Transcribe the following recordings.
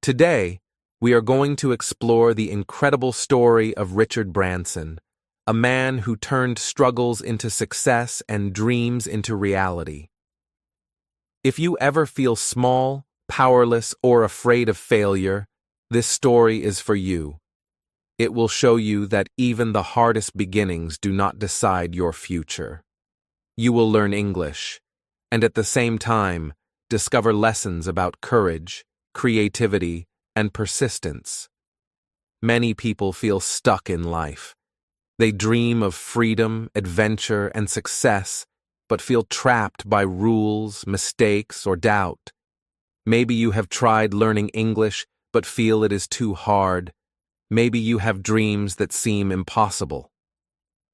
Today, we are going to explore the incredible story of Richard Branson, a man who turned struggles into success and dreams into reality. If you ever feel small, powerless, or afraid of failure, this story is for you. It will show you that even the hardest beginnings do not decide your future. You will learn English, and at the same time, discover lessons about courage, creativity, and persistence. Many people feel stuck in life. They dream of freedom, adventure, and success, but feel trapped by rules, mistakes, or doubt. Maybe you have tried learning English, but feel it is too hard. Maybe you have dreams that seem impossible.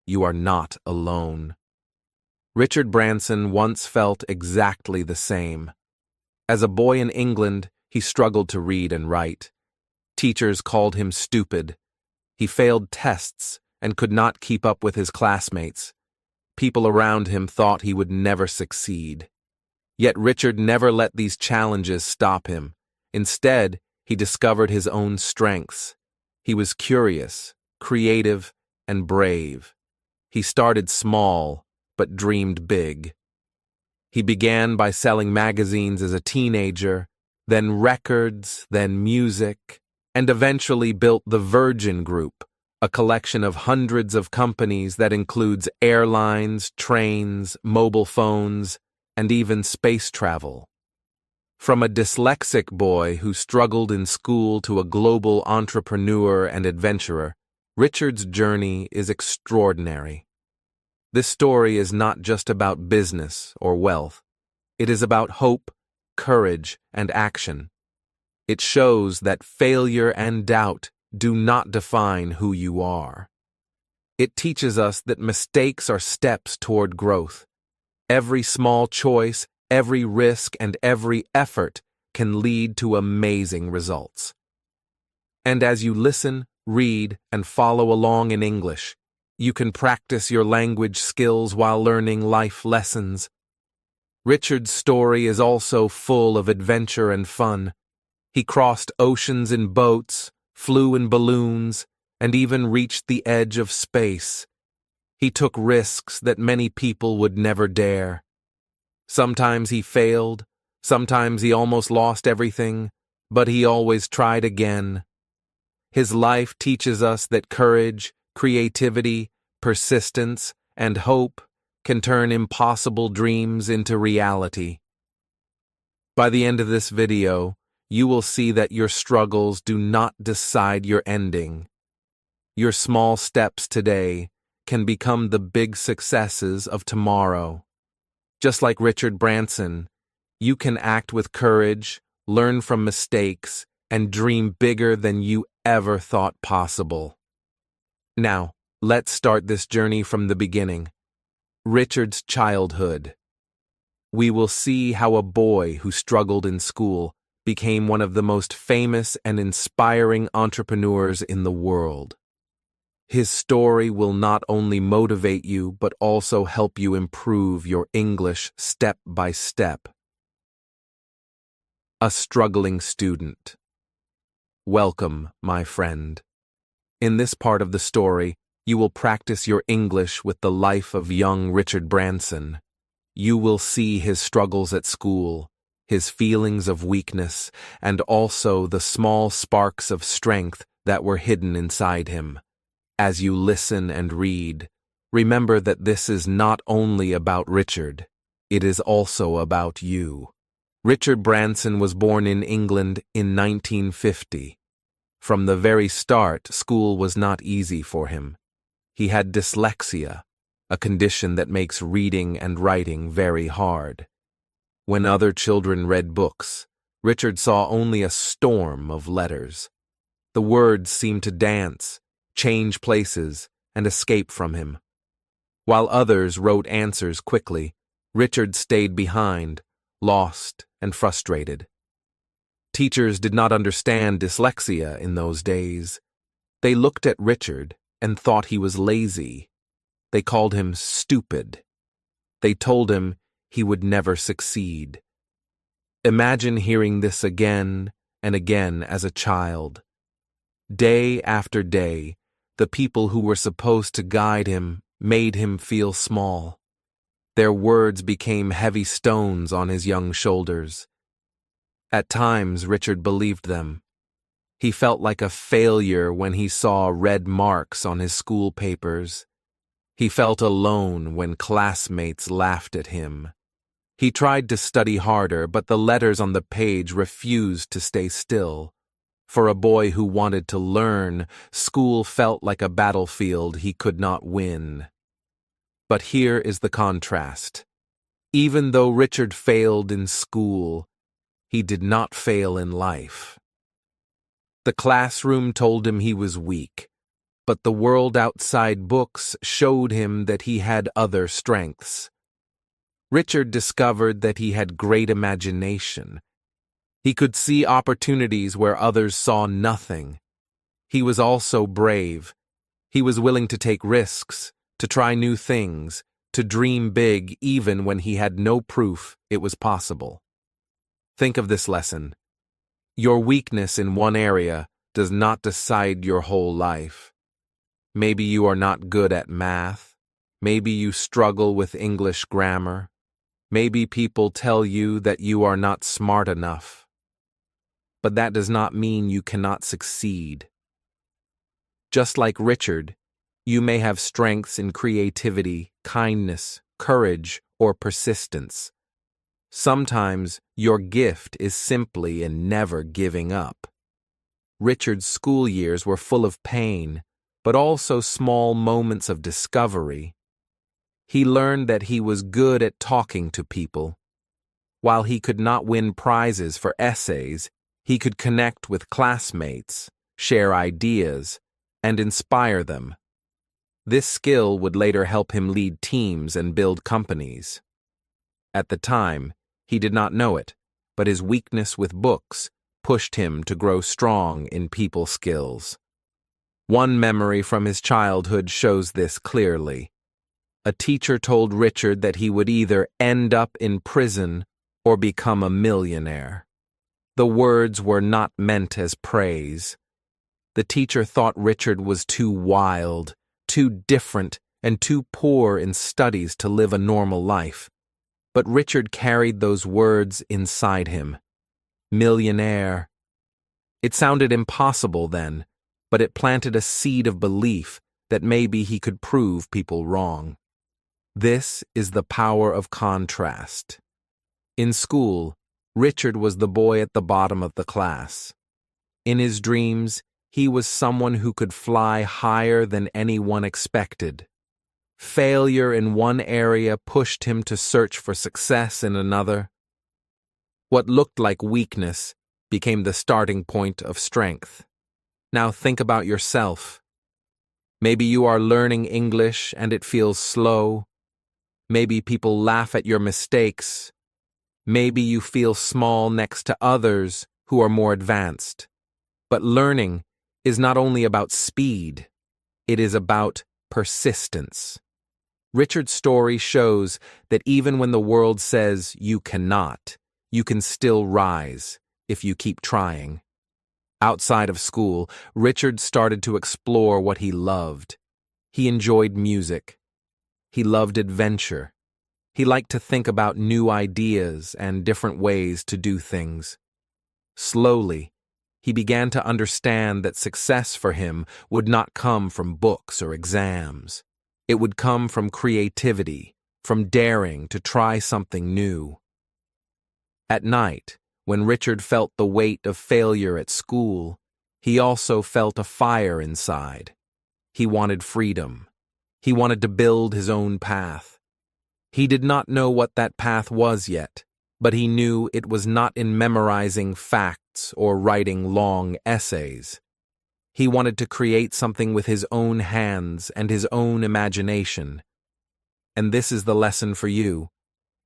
You are not alone. Richard Branson once felt exactly the same. As a boy in England, he struggled to read and write. Teachers called him stupid. He failed tests and could not keep up with his classmates. People around him thought he would never succeed. Yet Richard never let these challenges stop him. Instead, he discovered his own strengths. He was curious, creative, and brave. He started small, but dreamed big. He began by selling magazines as a teenager, then records, then music, and eventually built the Virgin Group, a collection of hundreds of companies that includes airlines, trains, mobile phones, and even space travel. From a dyslexic boy who struggled in school to a global entrepreneur and adventurer, Richard's journey is extraordinary. This story is not just about business or wealth. It is about hope, courage, and action. It shows that failure and doubt do not define who you are. It teaches us that mistakes are steps toward growth. Every small choice, every risk, and every effort can lead to amazing results. And as you listen, read, and follow along in English, you can practice your language skills while learning life lessons. Richard's story is also full of adventure and fun. He crossed oceans in boats, flew in balloons, and even reached the edge of space. He took risks that many people would never dare. Sometimes he failed, sometimes he almost lost everything, but he always tried again. His life teaches us that courage, creativity, persistence, and hope can turn impossible dreams into reality. By the end of this video, you will see that your struggles do not decide your ending. Your small steps today can become the big successes of tomorrow. Just like Richard Branson, you can act with courage, learn from mistakes, and dream bigger than you ever thought possible. Now, let's start this journey from the beginning. Richard's childhood. We will see how a boy who struggled in school became one of the most famous and inspiring entrepreneurs in the world. His story will not only motivate you, but also help you improve your English step by step. A struggling student. Welcome, my friend. In this part of the story, you will practice your English with the life of young Richard Branson. You will see his struggles at school, his feelings of weakness, and also the small sparks of strength that were hidden inside him. As you listen and read, remember that this is not only about Richard, it is also about you. Richard Branson was born in England in 1950. From the very start, school was not easy for him. He had dyslexia, a condition that makes reading and writing very hard. When other children read books, Richard saw only a storm of letters. The words seemed to dance, change places, and escape from him. While others wrote answers quickly, Richard stayed behind, lost and frustrated. Teachers did not understand dyslexia in those days. They looked at Richard and thought he was lazy. They called him stupid. They told him he would never succeed. Imagine hearing this again and again as a child. Day after day, the people who were supposed to guide him made him feel small. Their words became heavy stones on his young shoulders. At times, Richard believed them. He felt like a failure when he saw red marks on his school papers. He felt alone when classmates laughed at him. He tried to study harder, but the letters on the page refused to stay still. For a boy who wanted to learn, school felt like a battlefield he could not win. But here is the contrast. Even though Richard failed in school, he did not fail in life. The classroom told him he was weak, but the world outside books showed him that he had other strengths. Richard discovered that he had great imagination. He could see opportunities where others saw nothing. He was also brave. He was willing to take risks, to try new things, to dream big even when he had no proof it was possible. Think of this lesson. Your weakness in one area does not decide your whole life. Maybe you are not good at math. Maybe you struggle with English grammar. Maybe people tell you that you are not smart enough. But that does not mean you cannot succeed. Just like Richard, you may have strengths in creativity, kindness, courage, or persistence. Sometimes your gift is simply in never giving up. Richard's school years were full of pain, but also small moments of discovery. He learned that he was good at talking to people. While he could not win prizes for essays, he could connect with classmates, share ideas, and inspire them. This skill would later help him lead teams and build companies. At the time, he did not know it, but his weakness with books pushed him to grow strong in people skills. One memory from his childhood shows this clearly. A teacher told Richard that he would either end up in prison or become a millionaire. The words were not meant as praise. The teacher thought Richard was too wild, too different, and too poor in studies to live a normal life. But Richard carried those words inside him. Millionaire. It sounded impossible then, but it planted a seed of belief that maybe he could prove people wrong. This is the power of contrast. In school, Richard was the boy at the bottom of the class. In his dreams, he was someone who could fly higher than anyone expected. Failure in one area pushed him to search for success in another. What looked like weakness became the starting point of strength. Now think about yourself. Maybe you are learning English and it feels slow. Maybe people laugh at your mistakes. Maybe you feel small next to others who are more advanced. But learning is not only about speed, it is about persistence. Richard's story shows that even when the world says you cannot, you can still rise if you keep trying. Outside of school, Richard started to explore what he loved. He enjoyed music. He loved adventure. He liked to think about new ideas and different ways to do things. Slowly, he began to understand that success for him would not come from books or exams. It would come from creativity, from daring to try something new. At night, when Richard felt the weight of failure at school, he also felt a fire inside. He wanted freedom. He wanted to build his own path. He did not know what that path was yet, but he knew it was not in memorizing facts or writing long essays. He wanted to create something with his own hands and his own imagination. And this is the lesson for you.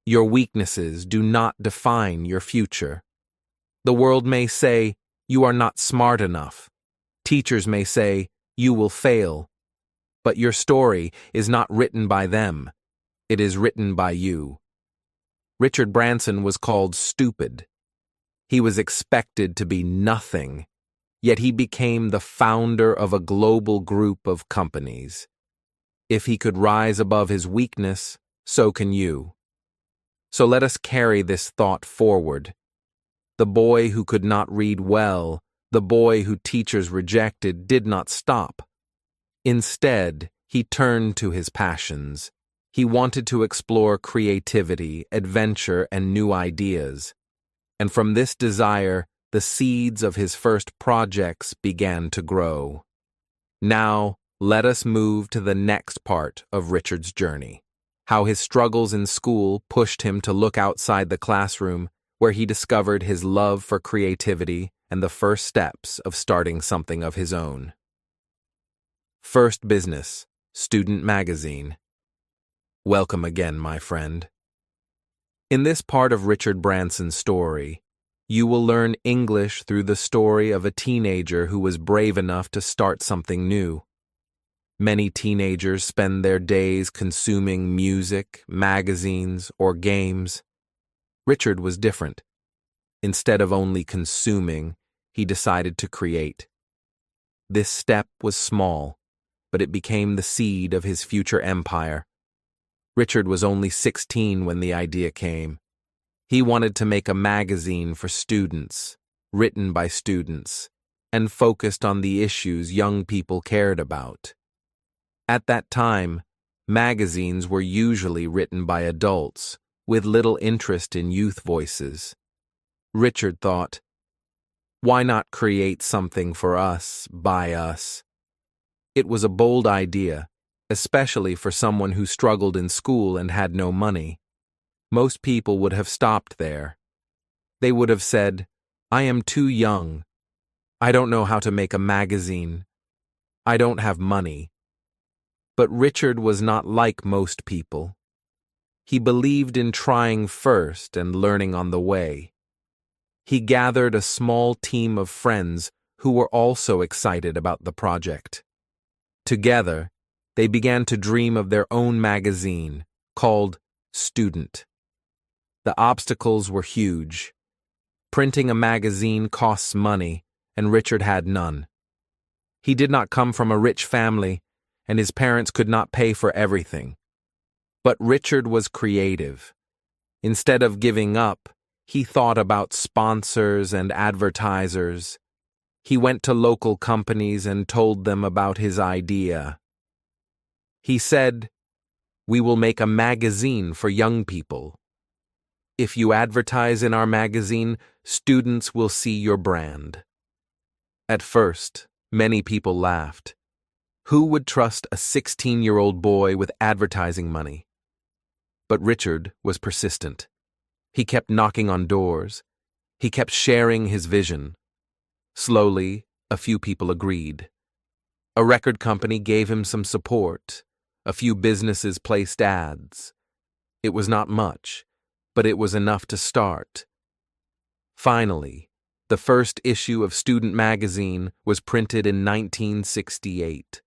Your weaknesses do not define your future. The world may say, you are not smart enough. Teachers may say, you will fail. But your story is not written by them. It is written by you. Richard Branson was called stupid. He was expected to be nothing, yet he became the founder of a global group of companies. If he could rise above his weakness, so can you. So let us carry this thought forward. The boy who could not read well, the boy who teachers rejected, did not stop. Instead, he turned to his passions. He wanted to explore creativity, adventure, and new ideas. And from this desire, the seeds of his first projects began to grow. Now, let us move to the next part of Richard's journey. How his struggles in school pushed him to look outside the classroom, where he discovered his love for creativity and the first steps of starting something of his own. First business, student magazine. Welcome again, my friend. In this part of Richard Branson's story, you will learn English through the story of a teenager who was brave enough to start something new. Many teenagers spend their days consuming music, magazines, or games. Richard was different. Instead of only consuming, he decided to create. This step was small, but it became the seed of his future empire. Richard was only 16 when the idea came. He wanted to make a magazine for students, written by students, and focused on the issues young people cared about. At that time, magazines were usually written by adults, with little interest in youth voices. Richard thought, why not create something for us, by us? It was a bold idea, especially for someone who struggled in school and had no money. Most people would have stopped there. They would have said, I am too young. I don't know how to make a magazine. I don't have money. But Richard was not like most people. He believed in trying first and learning on the way. He gathered a small team of friends who were also excited about the project. Together, they began to dream of their own magazine, called Student. The obstacles were huge. Printing a magazine costs money, and Richard had none. He did not come from a rich family, and his parents could not pay for everything. But Richard was creative. Instead of giving up, he thought about sponsors and advertisers. He went to local companies and told them about his idea. He said, "We will make a magazine for young people. If you advertise in our magazine, students will see your brand." At first, many people laughed. Who would trust a 16-year-old boy with advertising money? But Richard was persistent. He kept knocking on doors. He kept sharing his vision. Slowly, a few people agreed. A record company gave him some support. A few businesses placed ads. It was not much, but it was enough to start. Finally, the first issue of Student Magazine was printed in 1968.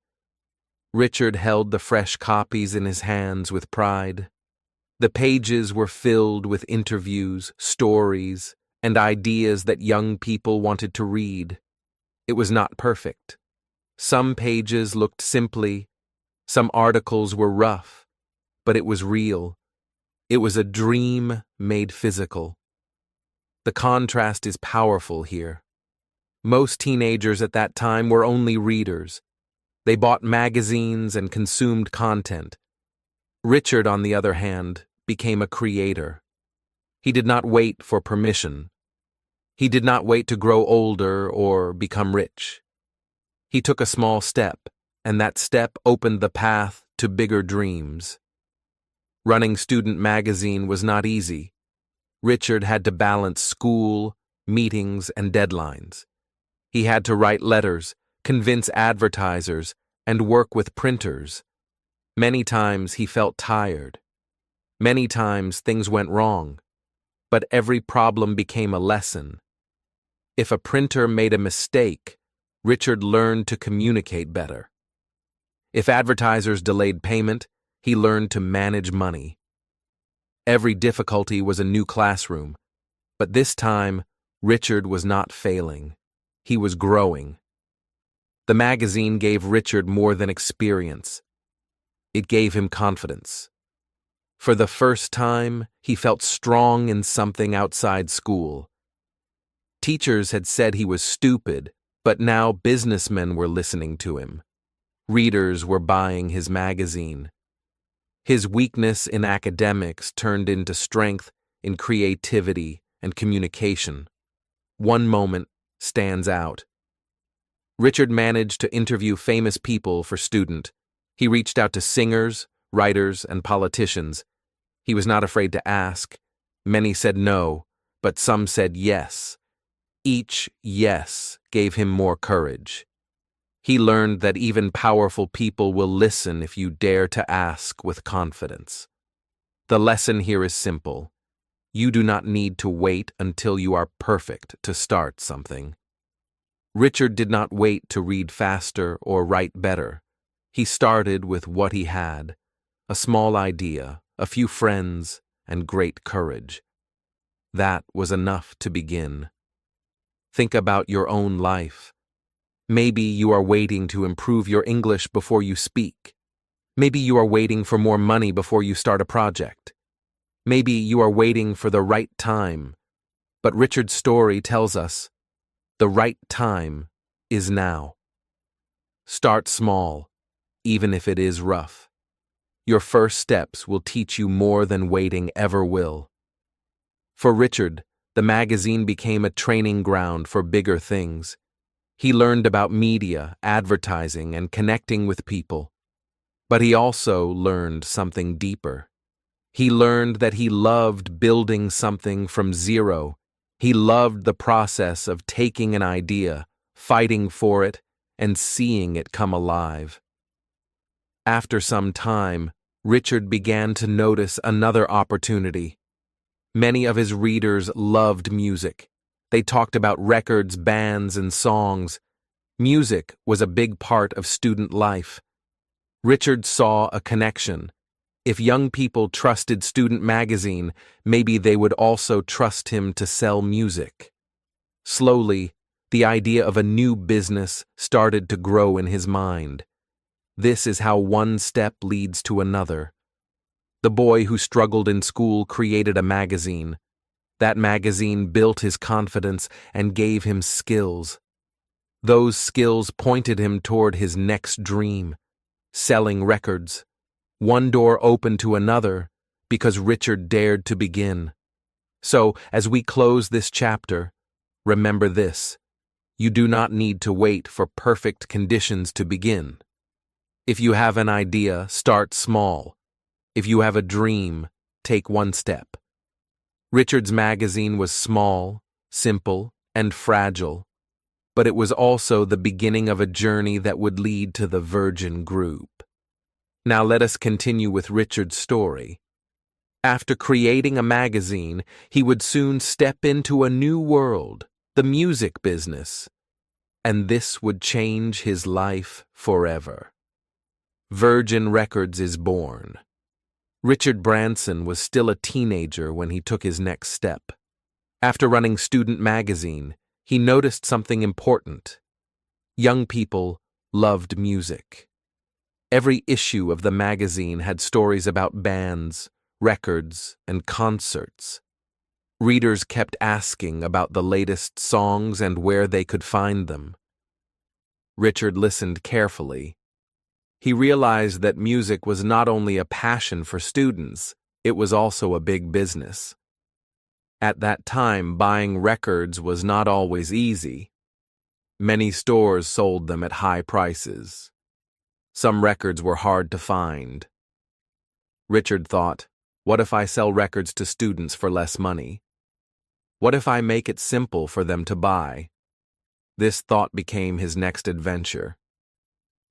Richard held the fresh copies in his hands with pride. The pages were filled with interviews, stories, and ideas that young people wanted to read. It was not perfect. Some pages looked simply, some articles were rough, but it was real. It was a dream made physical. The contrast is powerful here. Most teenagers at that time were only readers. They bought magazines and consumed content. Richard, on the other hand, became a creator. He did not wait for permission. He did not wait to grow older or become rich. He took a small step, and that step opened the path to bigger dreams. Running Student Magazine was not easy. Richard had to balance school, meetings, and deadlines. He had to write letters, convince advertisers, and work with printers. Many times he felt tired. Many times things went wrong. But every problem became a lesson. If a printer made a mistake, Richard learned to communicate better. If advertisers delayed payment, he learned to manage money. Every difficulty was a new classroom, but this time, Richard was not failing. He was growing. The magazine gave Richard more than experience. It gave him confidence. For the first time, he felt strong in something outside school. Teachers had said he was stupid, but now businessmen were listening to him. Readers were buying his magazine. His weakness in academics turned into strength in creativity and communication. One moment stands out. Richard managed to interview famous people for Student. He reached out to singers, writers, and politicians. He was not afraid to ask. Many said no, but some said yes. Each yes gave him more courage. He learned that even powerful people will listen if you dare to ask with confidence. The lesson here is simple. You do not need to wait until you are perfect to start something. Richard did not wait to read faster or write better. He started with what he had, a small idea, a few friends, and great courage. That was enough to begin. Think about your own life. Maybe you are waiting to improve your English before you speak. Maybe you are waiting for more money before you start a project. Maybe you are waiting for the right time. But Richard's story tells us, the right time is now. Start small, even if it is rough. Your first steps will teach you more than waiting ever will. For Richard, the magazine became a training ground for bigger things. He learned about media, advertising, and connecting with people. But he also learned something deeper. He learned that he loved building something from zero. He loved the process of taking an idea, fighting for it, and seeing it come alive. After some time, Richard began to notice another opportunity. Many of his readers loved music. They talked about records, bands, and songs. Music was a big part of student life. Richard saw a connection. If young people trusted Student Magazine, maybe they would also trust him to sell music. Slowly, the idea of a new business started to grow in his mind. This is how one step leads to another. The boy who struggled in school created a magazine. That magazine built his confidence and gave him skills. Those skills pointed him toward his next dream, selling records. One door opened to another because Richard dared to begin. So, as we close this chapter, remember this: you do not need to wait for perfect conditions to begin. If you have an idea, start small. If you have a dream, take one step. Richard's magazine was small, simple, and fragile, but it was also the beginning of a journey that would lead to the Virgin Group. Now let us continue with Richard's story. After creating a magazine, he would soon step into a new world, the music business, and this would change his life forever. Virgin Records is born. Richard Branson was still a teenager when he took his next step. After running Student Magazine, he noticed something important. Young people loved music. Every issue of the magazine had stories about bands, records, and concerts. Readers kept asking about the latest songs and where they could find them. Richard listened carefully. He realized that music was not only a passion for students, it was also a big business. At that time, buying records was not always easy. Many stores sold them at high prices. Some records were hard to find. Richard thought, what if I sell records to students for less money? What if I make it simple for them to buy? This thought became his next adventure.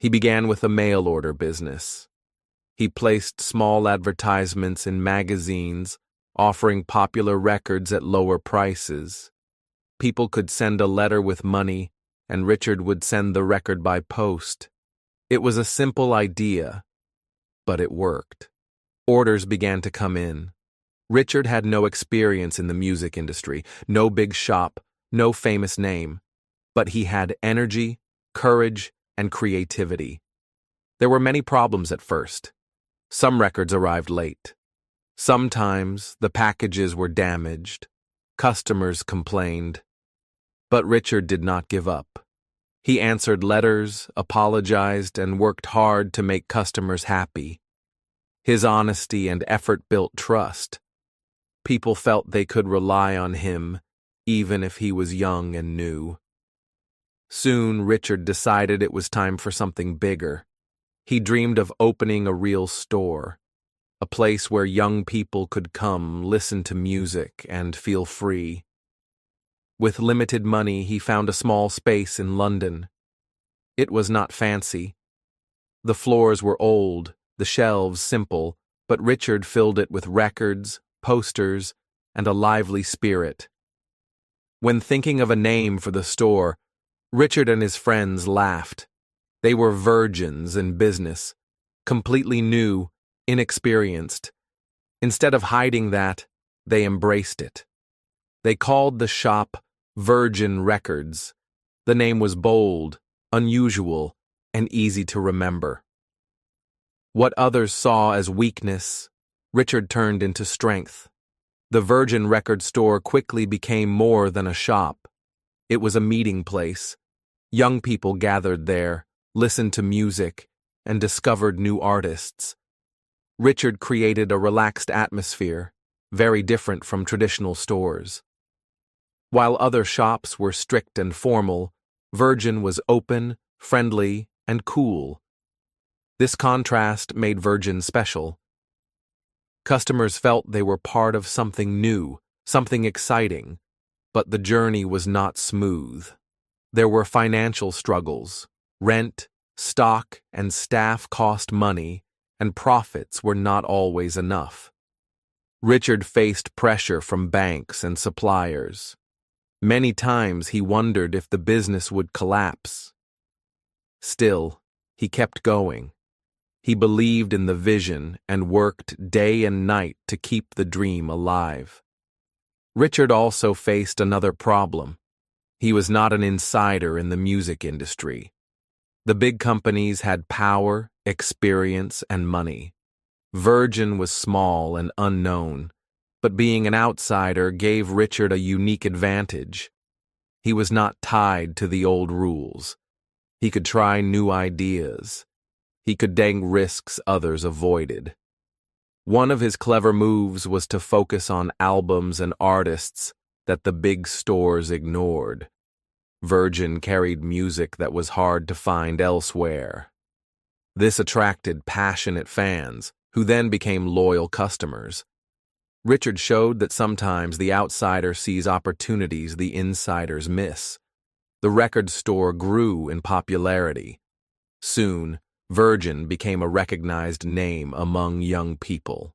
He began with a mail-order business. He placed small advertisements in magazines, offering popular records at lower prices. People could send a letter with money, and Richard would send the record by post. It was a simple idea, but it worked. Orders began to come in. Richard had no experience in the music industry, no big shop, no famous name, but he had energy, courage, and creativity. There were many problems at first. Some records arrived late. Sometimes the packages were damaged. Customers complained. But Richard did not give up. He answered letters, apologized, and worked hard to make customers happy. His honesty and effort built trust. People felt they could rely on him, even if he was young and new. Soon, Richard decided it was time for something bigger. He dreamed of opening a real store, a place where young people could come, listen to music, and feel free. With limited money, he found a small space in London. It was not fancy. The floors were old, the shelves simple, but Richard filled it with records, posters, and a lively spirit. When thinking of a name for the store, Richard and his friends laughed. They were virgins in business, completely new, inexperienced. Instead of hiding that, they embraced it. They called the shop Virgin Records. The name was bold, unusual, and easy to remember. What others saw as weakness, Richard turned into strength. The Virgin Record store quickly became more than a shop. It was a meeting place. Young people gathered there, listened to music, and discovered new artists. Richard created a relaxed atmosphere, very different from traditional stores. While other shops were strict and formal, Virgin was open, friendly, and cool. This contrast made Virgin special. Customers felt they were part of something new, something exciting, but the journey was not smooth. There were financial struggles. Rent, stock, and staff cost money, and profits were not always enough. Richard faced pressure from banks and suppliers. Many times he wondered if the business would collapse. Still, he kept going. He believed in the vision and worked day and night to keep the dream alive. Richard also faced another problem. He was not an insider in the music industry. The big companies had power, experience, and money. Virgin was small and unknown, but being an outsider gave Richard a unique advantage. He was not tied to the old rules. He could try new ideas. He could take risks others avoided. One of his clever moves was to focus on albums and artists that the big stores ignored. Virgin carried music that was hard to find elsewhere. This attracted passionate fans, who then became loyal customers. Richard showed that sometimes the outsider sees opportunities the insiders miss. The record store grew in popularity. Soon, Virgin became a recognized name among young people.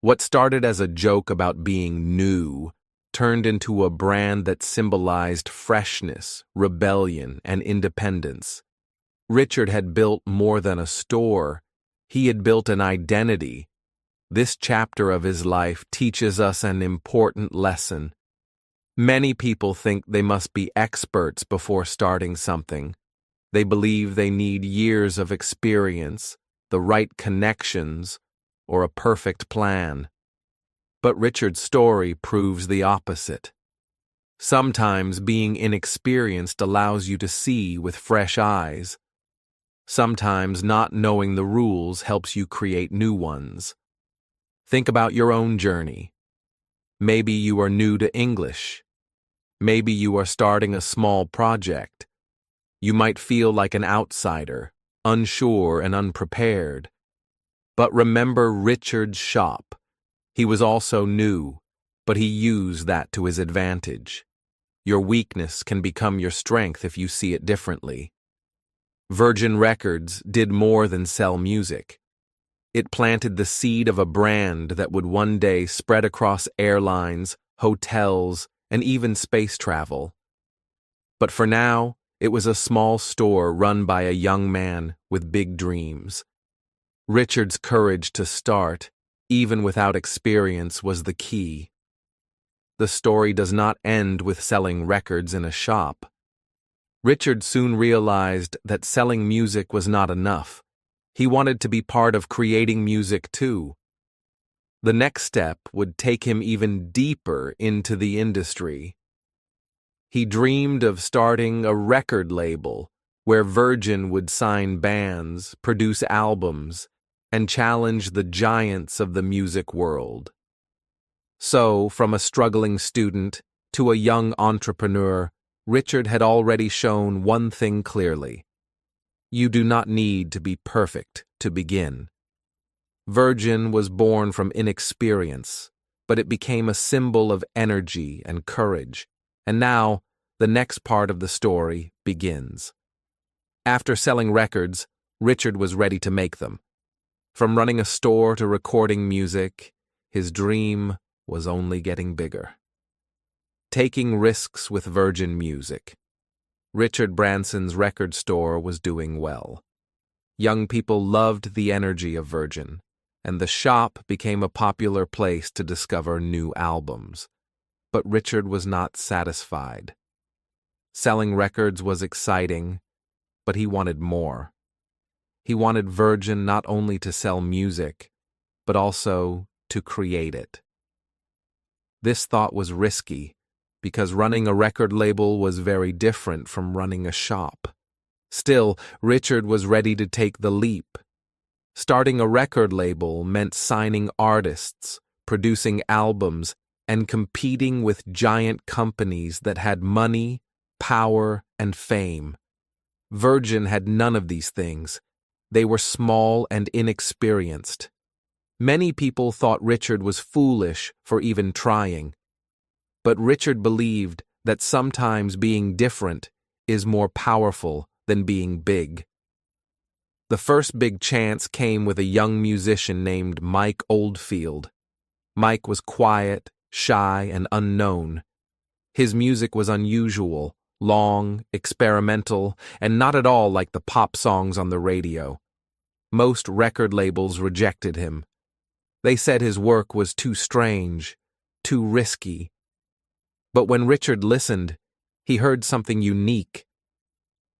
What started as a joke about being new turned into a brand that symbolized freshness, rebellion, and independence. Richard had built more than a store. He had built an identity. This chapter of his life teaches us an important lesson. Many people think they must be experts before starting something. They believe they need years of experience, the right connections, or a perfect plan. But Richard's story proves the opposite. Sometimes being inexperienced allows you to see with fresh eyes. Sometimes not knowing the rules helps you create new ones. Think about your own journey. Maybe you are new to English. Maybe you are starting a small project. You might feel like an outsider, unsure and unprepared. But remember Richard's shop. He was also new, but he used that to his advantage. Your weakness can become your strength if you see it differently. Virgin Records did more than sell music. It planted the seed of a brand that would one day spread across airlines, hotels, and even space travel. But for now, it was a small store run by a young man with big dreams. Richard's courage to start, even without experience, was the key. the story does not end with selling records in a shop. Richard soon realized that selling music was not enough. He wanted to be part of creating music too. The next step would take him even deeper into the industry. He dreamed of starting a record label where Virgin would sign bands, produce albums, and challenge the giants of the music world. So, from a struggling student to a young entrepreneur, Richard had already shown one thing clearly. You do not need to be perfect to begin. Virgin was born from inexperience, but it became a symbol of energy and courage. And now, the next part of the story begins. After selling records, Richard was ready to make them. From running a store to recording music, his dream was only getting bigger. Taking risks with Virgin Music. Richard Branson's record store was doing well. Young people loved the energy of Virgin, and the shop became a popular place to discover new albums. But Richard was not satisfied. Selling records was exciting, but he wanted more. He wanted Virgin not only to sell music, but also to create it. This thought was risky, because running a record label was very different from running a shop. Still, Richard was ready to take the leap. Starting a record label meant signing artists, producing albums, and competing with giant companies that had money, power, and fame. Virgin had none of these things. They were small and inexperienced. Many people thought Richard was foolish for even trying. But Richard believed that sometimes being different is more powerful than being big. The first big chance came with a young musician named Mike Oldfield. Mike was quiet, shy, and unknown. His music was unusual, long, experimental, and not at all like the pop songs on the radio. Most record labels rejected him. They said his work was too strange, too risky. But when Richard listened, he heard something unique.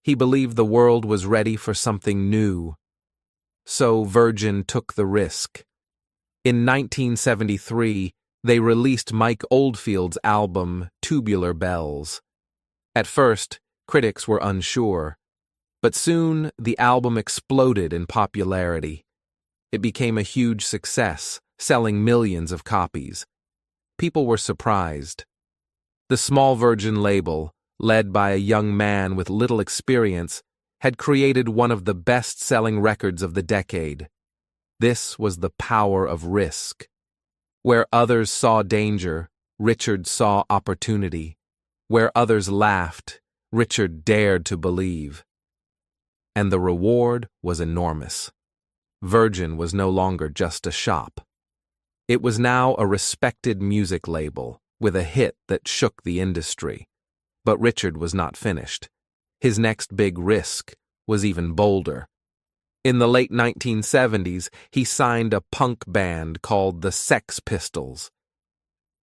He believed the world was ready for something new. So Virgin took the risk. In 1973, they released Mike Oldfield's album, Tubular Bells. At first, critics were unsure, but soon the album exploded in popularity. It became a huge success, selling millions of copies. People were surprised. The small Virgin label, led by a young man with little experience, had created one of the best-selling records of the decade. This was the power of risk. Where others saw danger, Richard saw opportunity. Where others laughed, Richard dared to believe. And the reward was enormous. Virgin was no longer just a shop. It was now a respected music label, with a hit that shook the industry. But Richard was not finished. His next big risk was even bolder. In the late 1970s, he signed a punk band called the Sex Pistols.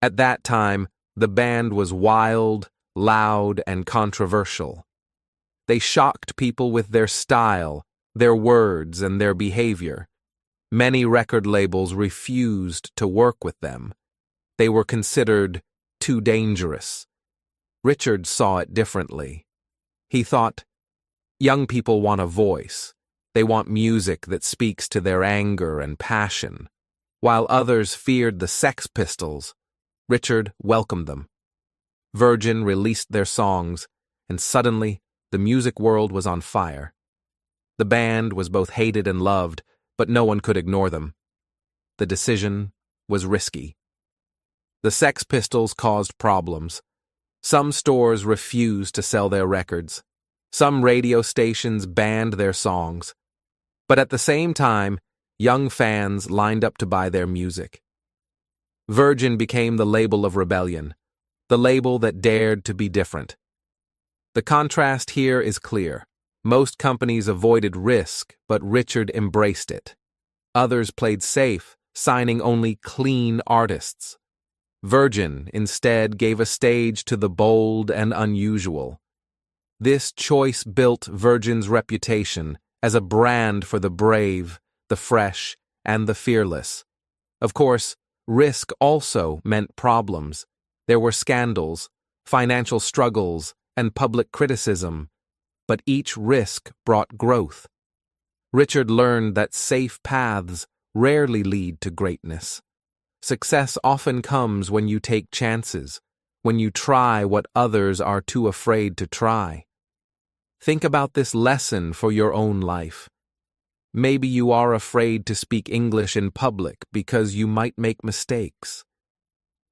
At that time, the band was wild, loud, and controversial. They shocked people with their style, their words, and their behavior. Many record labels refused to work with them. They were considered too dangerous. Richard saw it differently. He thought, young people want a voice. They want music that speaks to their anger and passion. While others feared the Sex Pistols, Richard welcomed them. Virgin released their songs, and suddenly the music world was on fire. The band was both hated and loved, but no one could ignore them. The decision was risky. The Sex Pistols caused problems. Some stores refused to sell their records. Some radio stations banned their songs. But at the same time, young fans lined up to buy their music. Virgin became the label of rebellion, the label that dared to be different. The contrast here is clear. Most companies avoided risk, but Richard embraced it. Others played safe, signing only clean artists. Virgin, instead, gave a stage to the bold and unusual. This choice built Virgin's reputation as a brand for the brave, the fresh, and the fearless. Of course, risk also meant problems. There were scandals, financial struggles, and public criticism, but each risk brought growth. Richard learned that safe paths rarely lead to greatness. Success often comes when you take chances, when you try what others are too afraid to try. Think about this lesson for your own life. Maybe you are afraid to speak English in public because you might make mistakes.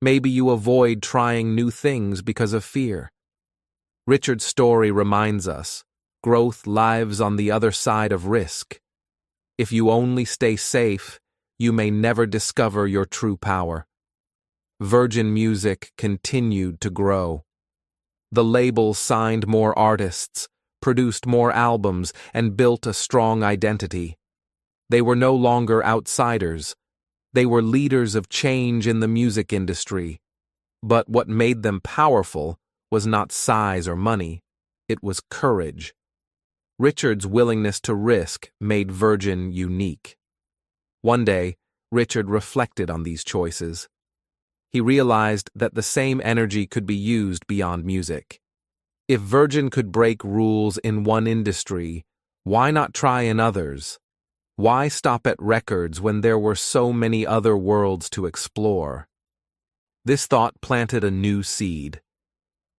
Maybe you avoid trying new things because of fear. Richard's story reminds us, growth lives on the other side of risk. If you only stay safe, you may never discover your true power. Virgin Music continued to grow. The label signed more artists, produced more albums, and built a strong identity. They were no longer outsiders. They were leaders of change in the music industry. But what made them powerful was not size or money, it was courage. Richard's willingness to risk made Virgin unique. One day, Richard reflected on these choices. He realized that the same energy could be used beyond music. If Virgin could break rules in one industry, why not try in others? Why stop at records when there were so many other worlds to explore? This thought planted a new seed.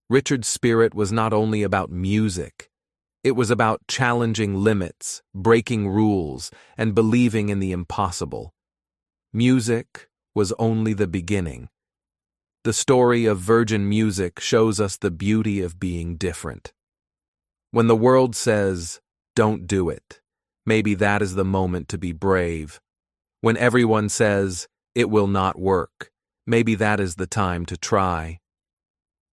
Richard's spirit was not only about music. It was about challenging limits, breaking rules, and believing in the impossible. Music was only the beginning. The story of Virgin Music shows us the beauty of being different. When the world says, "Don't do it," maybe that is the moment to be brave. When everyone says, "It will not work," maybe that is the time to try.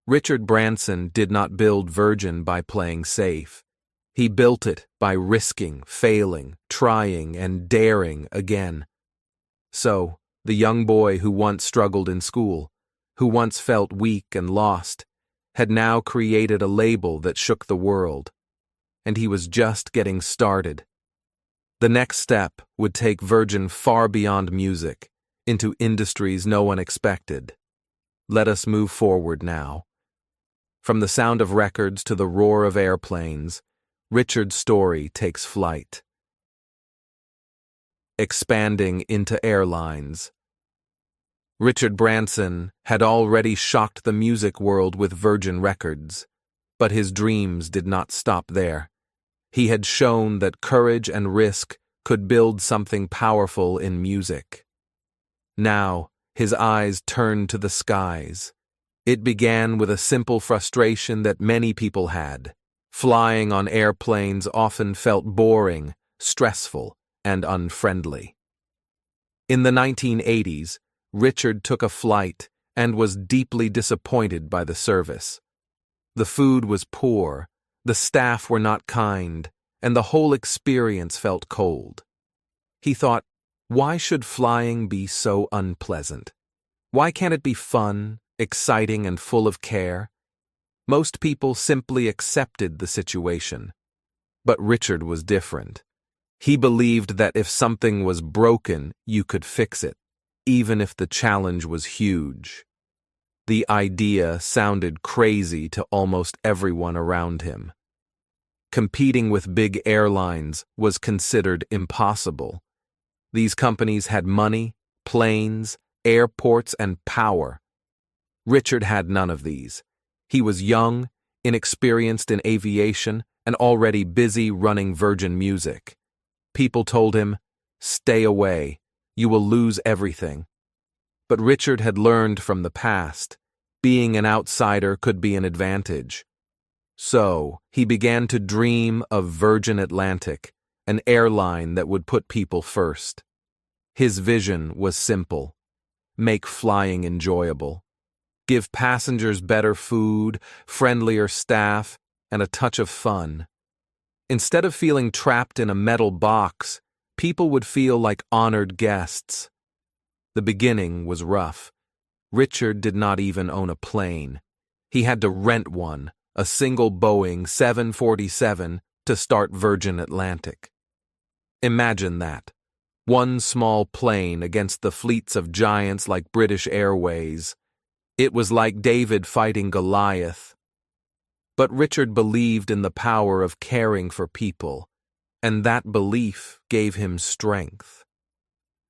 Richard Branson did not build Virgin by playing safe. He built it by risking, failing, trying, and daring again. So, the young boy who once struggled in school, who once felt weak and lost, had now created a label that shook the world. And he was just getting started. The next step would take Virgin far beyond music, into industries no one expected. Let us move forward now. From the sound of records to the roar of airplanes, Richard's story takes flight. Expanding into airlines. Richard Branson had already shocked the music world with Virgin Records, but his dreams did not stop there. He had shown that courage and risk could build something powerful in music. Now, his eyes turned to the skies. It began with a simple frustration that many people had. Flying on airplanes often felt boring, stressful, and unfriendly. In the 1980s, Richard took a flight and was deeply disappointed by the service. The food was poor, the staff were not kind, and the whole experience felt cold. He thought, why should flying be so unpleasant? Why can't it be fun, exciting, and full of care? Most people simply accepted the situation. But Richard was different. He believed that if something was broken, you could fix it, even if the challenge was huge. The idea sounded crazy to almost everyone around him. Competing with big airlines was considered impossible. These companies had money, planes, airports, and power. Richard had none of these. He was young, inexperienced in aviation, and already busy running Virgin Music. People told him, "Stay away, you will lose everything." But Richard had learned from the past. Being an outsider could be an advantage. So, he began to dream of Virgin Atlantic, an airline that would put people first. His vision was simple: make flying enjoyable. Give passengers better food, friendlier staff, and a touch of fun. Instead of feeling trapped in a metal box, people would feel like honored guests. The beginning was rough. Richard did not even own a plane. He had to rent one, a single Boeing 747, to start Virgin Atlantic. Imagine that. One small plane against the fleets of giants like British Airways. It was like David fighting Goliath. But Richard believed in the power of caring for people, and that belief gave him strength.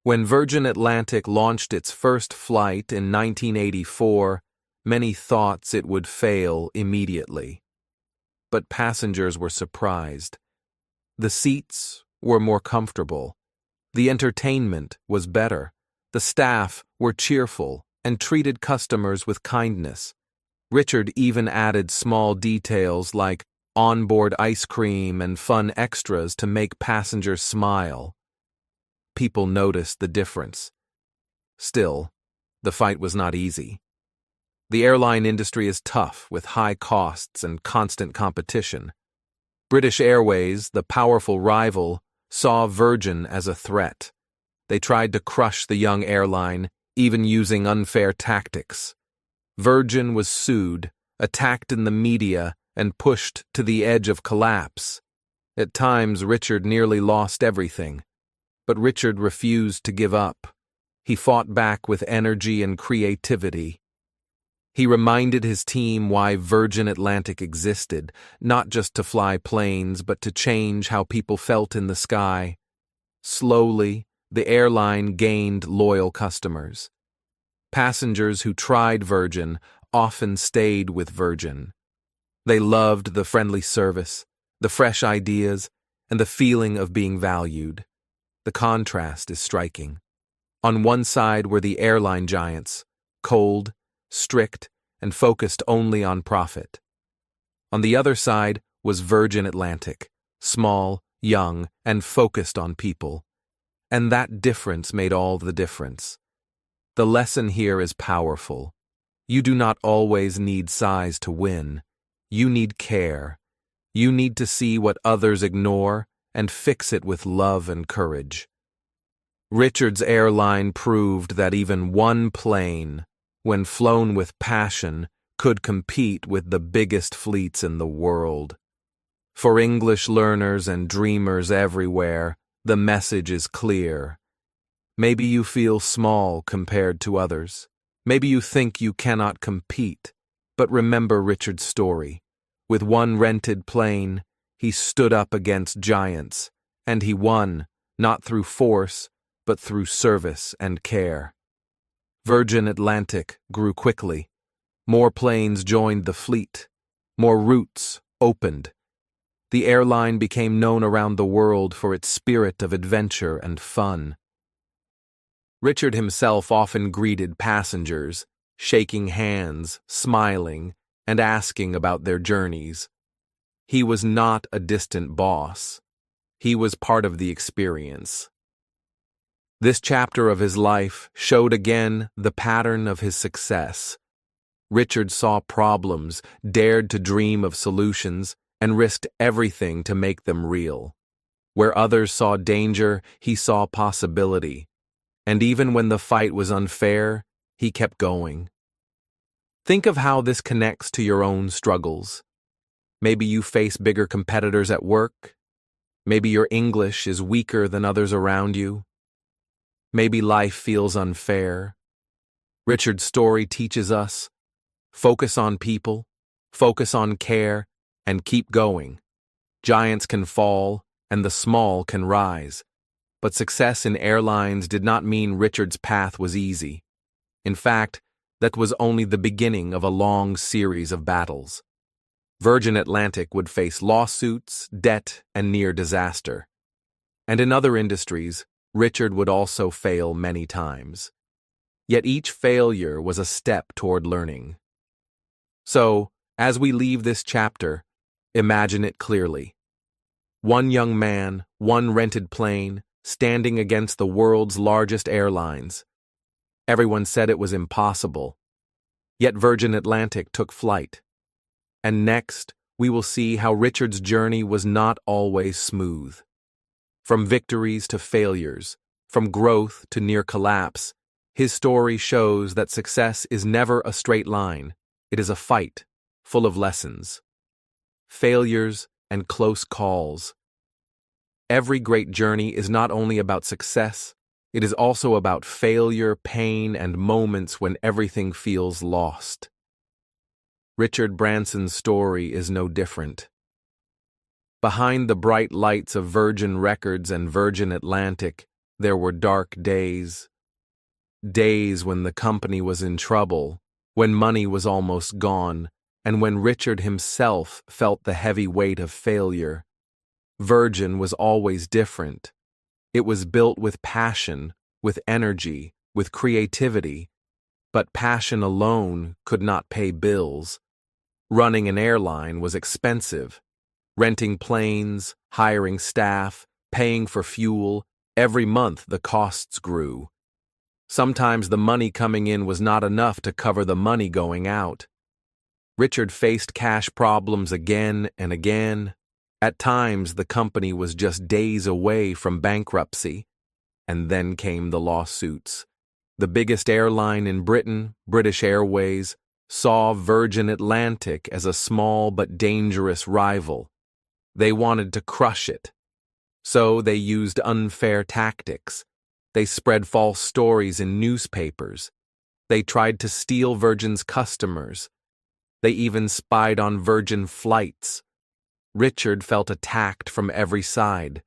When Virgin Atlantic launched its first flight in 1984, many thought it would fail immediately. But passengers were surprised. The seats were more comfortable. The entertainment was better. The staff were cheerful and treated customers with kindness. Richard even added small details like onboard ice cream and fun extras to make passengers smile. People noticed the difference. Still, the fight was not easy. The airline industry is tough, with high costs and constant competition. British Airways, the powerful rival, saw Virgin as a threat. They tried to crush the young airline, even using unfair tactics. Virgin was sued, attacked in the media, and pushed to the edge of collapse. At times, Richard nearly lost everything. But Richard refused to give up. He fought back with energy and creativity. He reminded his team why Virgin Atlantic existed, not just to fly planes, but to change how people felt in the sky. Slowly, the airline gained loyal customers. Passengers who tried Virgin often stayed with Virgin. They loved the friendly service, the fresh ideas, and the feeling of being valued. The contrast is striking. On one side were the airline giants, cold, strict, and focused only on profit. On the other side was Virgin Atlantic, small, young, and focused on people. And that difference made all the difference. The lesson here is powerful. You do not always need size to win. You need care. You need to see what others ignore and fix it with love and courage. Richard's airline proved that even one plane, when flown with passion, could compete with the biggest fleets in the world. For English learners and dreamers everywhere, the message is clear. Maybe you feel small compared to others. Maybe you think you cannot compete. But remember Richard's story. With one rented plane, he stood up against giants, and he won, not through force, but through service and care. Virgin Atlantic grew quickly. More planes joined the fleet. More routes opened. The airline became known around the world for its spirit of adventure and fun. Richard himself often greeted passengers, shaking hands, smiling, and asking about their journeys. He was not a distant boss. He was part of the experience. This chapter of his life showed again the pattern of his success. Richard saw problems, dared to dream of solutions, and risked everything to make them real. Where others saw danger, he saw possibility. And even when the fight was unfair, he kept going. Think of how this connects to your own struggles. Maybe you face bigger competitors at work. Maybe your English is weaker than others around you. Maybe life feels unfair. Richard's story teaches us, focus on people, focus on care, and keep going. Giants can fall, and the small can rise. But success in airlines did not mean Richard's path was easy. In fact, that was only the beginning of a long series of battles. Virgin Atlantic would face lawsuits, debt, and near disaster. And in other industries, Richard would also fail many times. Yet each failure was a step toward learning. So, as we leave this chapter, imagine it clearly. One young man, one rented plane, standing against the world's largest airlines. Everyone said it was impossible. Yet Virgin Atlantic took flight. And next, we will see how Richard's journey was not always smooth. From victories to failures, from growth to near collapse, His story shows that success is never a straight line. It is a fight, full of lessons, failures, and close calls. Every great journey is not only about success, it is also about failure, pain, and moments when everything feels lost. Richard Branson's story is no different. Behind the bright lights of Virgin Records and Virgin Atlantic, there were dark days. Days when the company was in trouble, when money was almost gone, and when Richard himself felt the heavy weight of failure. Virgin was always different. It was built with passion, with energy, with creativity, but passion alone could not pay bills. Running an airline was expensive. Renting planes, hiring staff, paying for fuel, every month the costs grew. Sometimes the money coming in was not enough to cover the money going out. Richard faced cash problems again and again. At times, the company was just days away from bankruptcy. And then came the lawsuits. The biggest airline in Britain, British Airways, saw Virgin Atlantic as a small but dangerous rival. They wanted to crush it. So they used unfair tactics. They spread false stories in newspapers. They tried to steal Virgin's customers. They even spied on Virgin flights. Richard felt attacked from every side.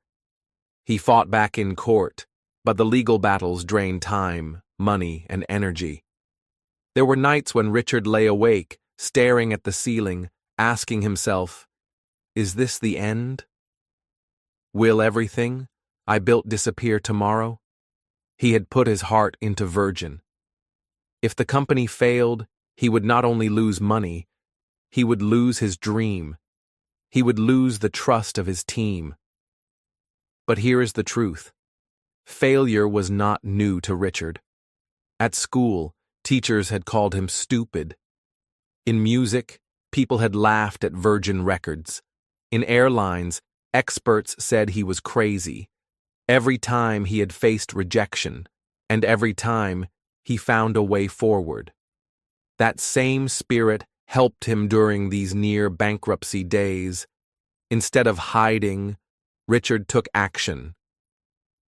He fought back in court, but the legal battles drained time, money, and energy. There were nights when Richard lay awake, staring at the ceiling, asking himself, "Is this the end? Will everything I built disappear tomorrow?" He had put his heart into Virgin. If the company failed, he would not only lose money, he would lose his dream. He would lose the trust of his team. But here is the truth. Failure was not new to Richard. At school, teachers had called him stupid. In music, people had laughed at Virgin Records. In airlines, experts said he was crazy. Every time he had faced rejection, and every time he found a way forward. That same spirit helped him during these near bankruptcy days. Instead of hiding, Richard took action.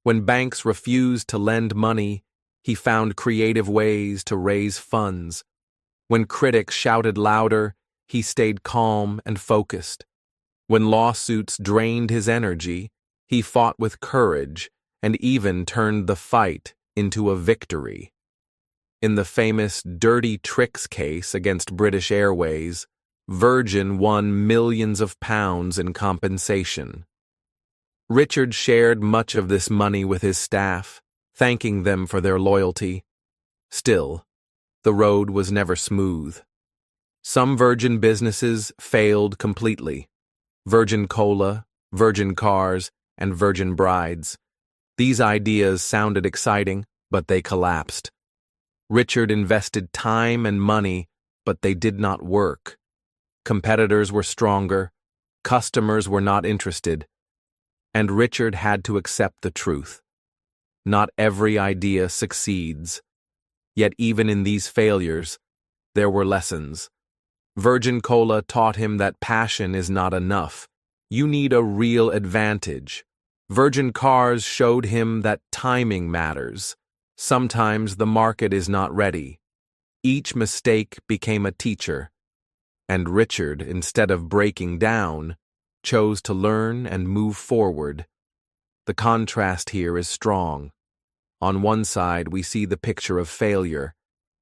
When banks refused to lend money, he found creative ways to raise funds. When critics shouted louder, he stayed calm and focused. When lawsuits drained his energy, he fought with courage and even turned the fight into a victory. In the famous Dirty Tricks case against British Airways, Virgin won millions of pounds in compensation. Richard shared much of this money with his staff, thanking them for their loyalty. Still, the road was never smooth. Some Virgin businesses failed completely. Virgin Cola, Virgin Cars, and Virgin Brides. These ideas sounded exciting, but they collapsed. Richard invested time and money, but they did not work. Competitors were stronger, customers were not interested, and Richard had to accept the truth. Not every idea succeeds. Yet even in these failures, there were lessons. Virgin Cola taught him that passion is not enough. You need a real advantage. Virgin Cars showed him that timing matters. Sometimes the market is not ready. Each mistake became a teacher. And Richard, instead of breaking down, chose to learn and move forward. The contrast here is strong. On one side, we see the picture of failure,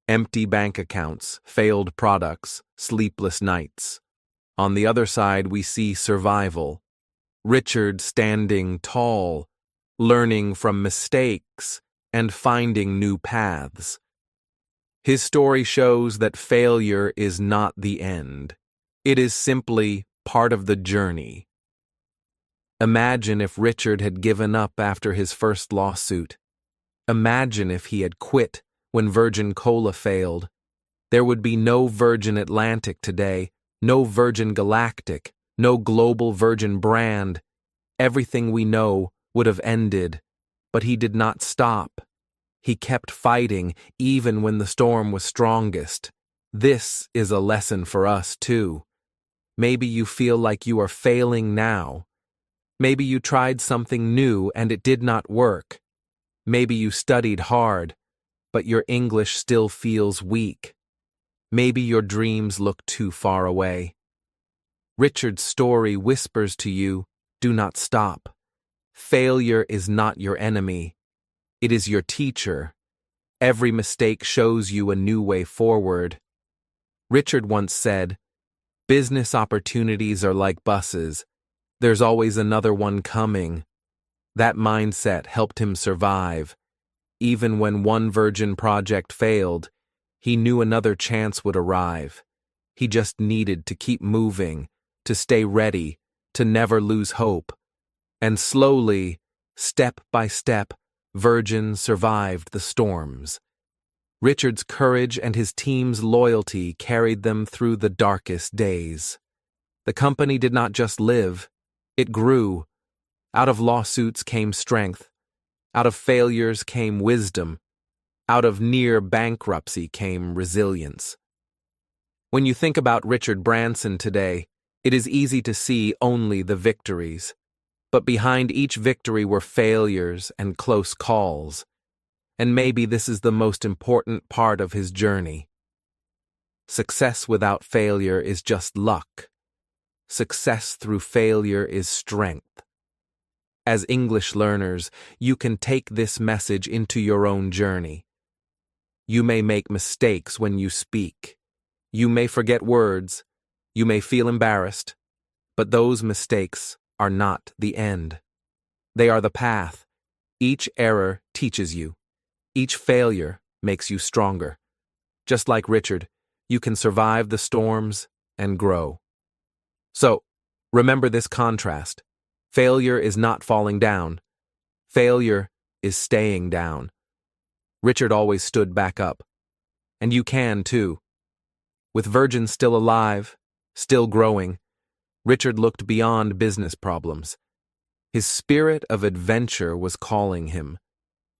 empty bank accounts, failed products, sleepless nights. On the other side, we see survival. Richard standing tall, learning from mistakes, and finding new paths. His story shows that failure is not the end. It is simply part of the journey. Imagine if Richard had given up after his first lawsuit. Imagine if he had quit when Virgin Cola failed. There would be no Virgin Atlantic today, no Virgin Galactic, no global Virgin brand. Everything we know would have ended, but he did not stop. He kept fighting even when the storm was strongest. This is a lesson for us, too. Maybe you feel like you are failing now. Maybe you tried something new and it did not work. Maybe you studied hard, but your English still feels weak. Maybe your dreams look too far away. Richard's story whispers to you, do not stop. Failure is not your enemy. It is your teacher. Every mistake shows you a new way forward. Richard once said, business opportunities are like buses. There's always another one coming. That mindset helped him survive. Even when one Virgin project failed, he knew another chance would arrive. He just needed to keep moving, to stay ready, to never lose hope. And slowly, step by step, Virgin survived the storms. Richard's courage and his team's loyalty carried them through the darkest days. The company did not just live, it grew. Out of lawsuits came strength. Out of failures came wisdom. Out of near bankruptcy came resilience. When you think about Richard Branson today, it is easy to see only the victories. But behind each victory were failures and close calls. And maybe this is the most important part of his journey. Success without failure is just luck. Success through failure is strength. As English learners, you can take this message into your own journey. You may make mistakes when you speak. You may forget words. You may feel embarrassed. But those mistakes are not the end. They are the path. Each error teaches you. Each failure makes you stronger. Just like Richard, you can survive the storms and grow. So, remember this contrast. Failure is not falling down. Failure is staying down. Richard always stood back up. And you can too. With Virgin still alive, still growing, Richard looked beyond business problems. His spirit of adventure was calling him.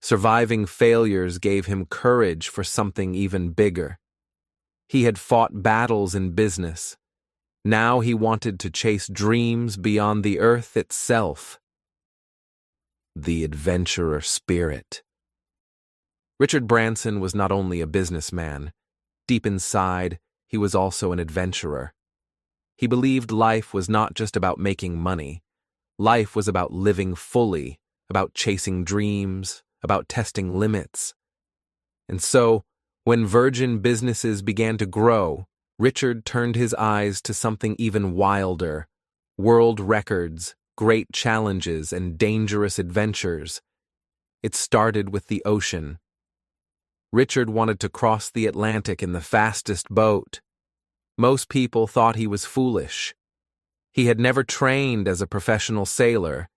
Surviving failures gave him courage for something even bigger. He had fought battles in business. Now he wanted to chase dreams beyond the earth itself. The adventurer spirit. Richard Branson was not only a businessman. Deep inside, he was also an adventurer. He believed life was not just about making money. Life was about living fully, about chasing dreams, about testing limits. And so, when Virgin businesses began to grow, Richard turned his eyes to something even wilder: world records, great challenges, and dangerous adventures. It started with the ocean. Richard wanted to cross the Atlantic in the fastest boat. Most people thought he was foolish. He had never trained as a professional sailor.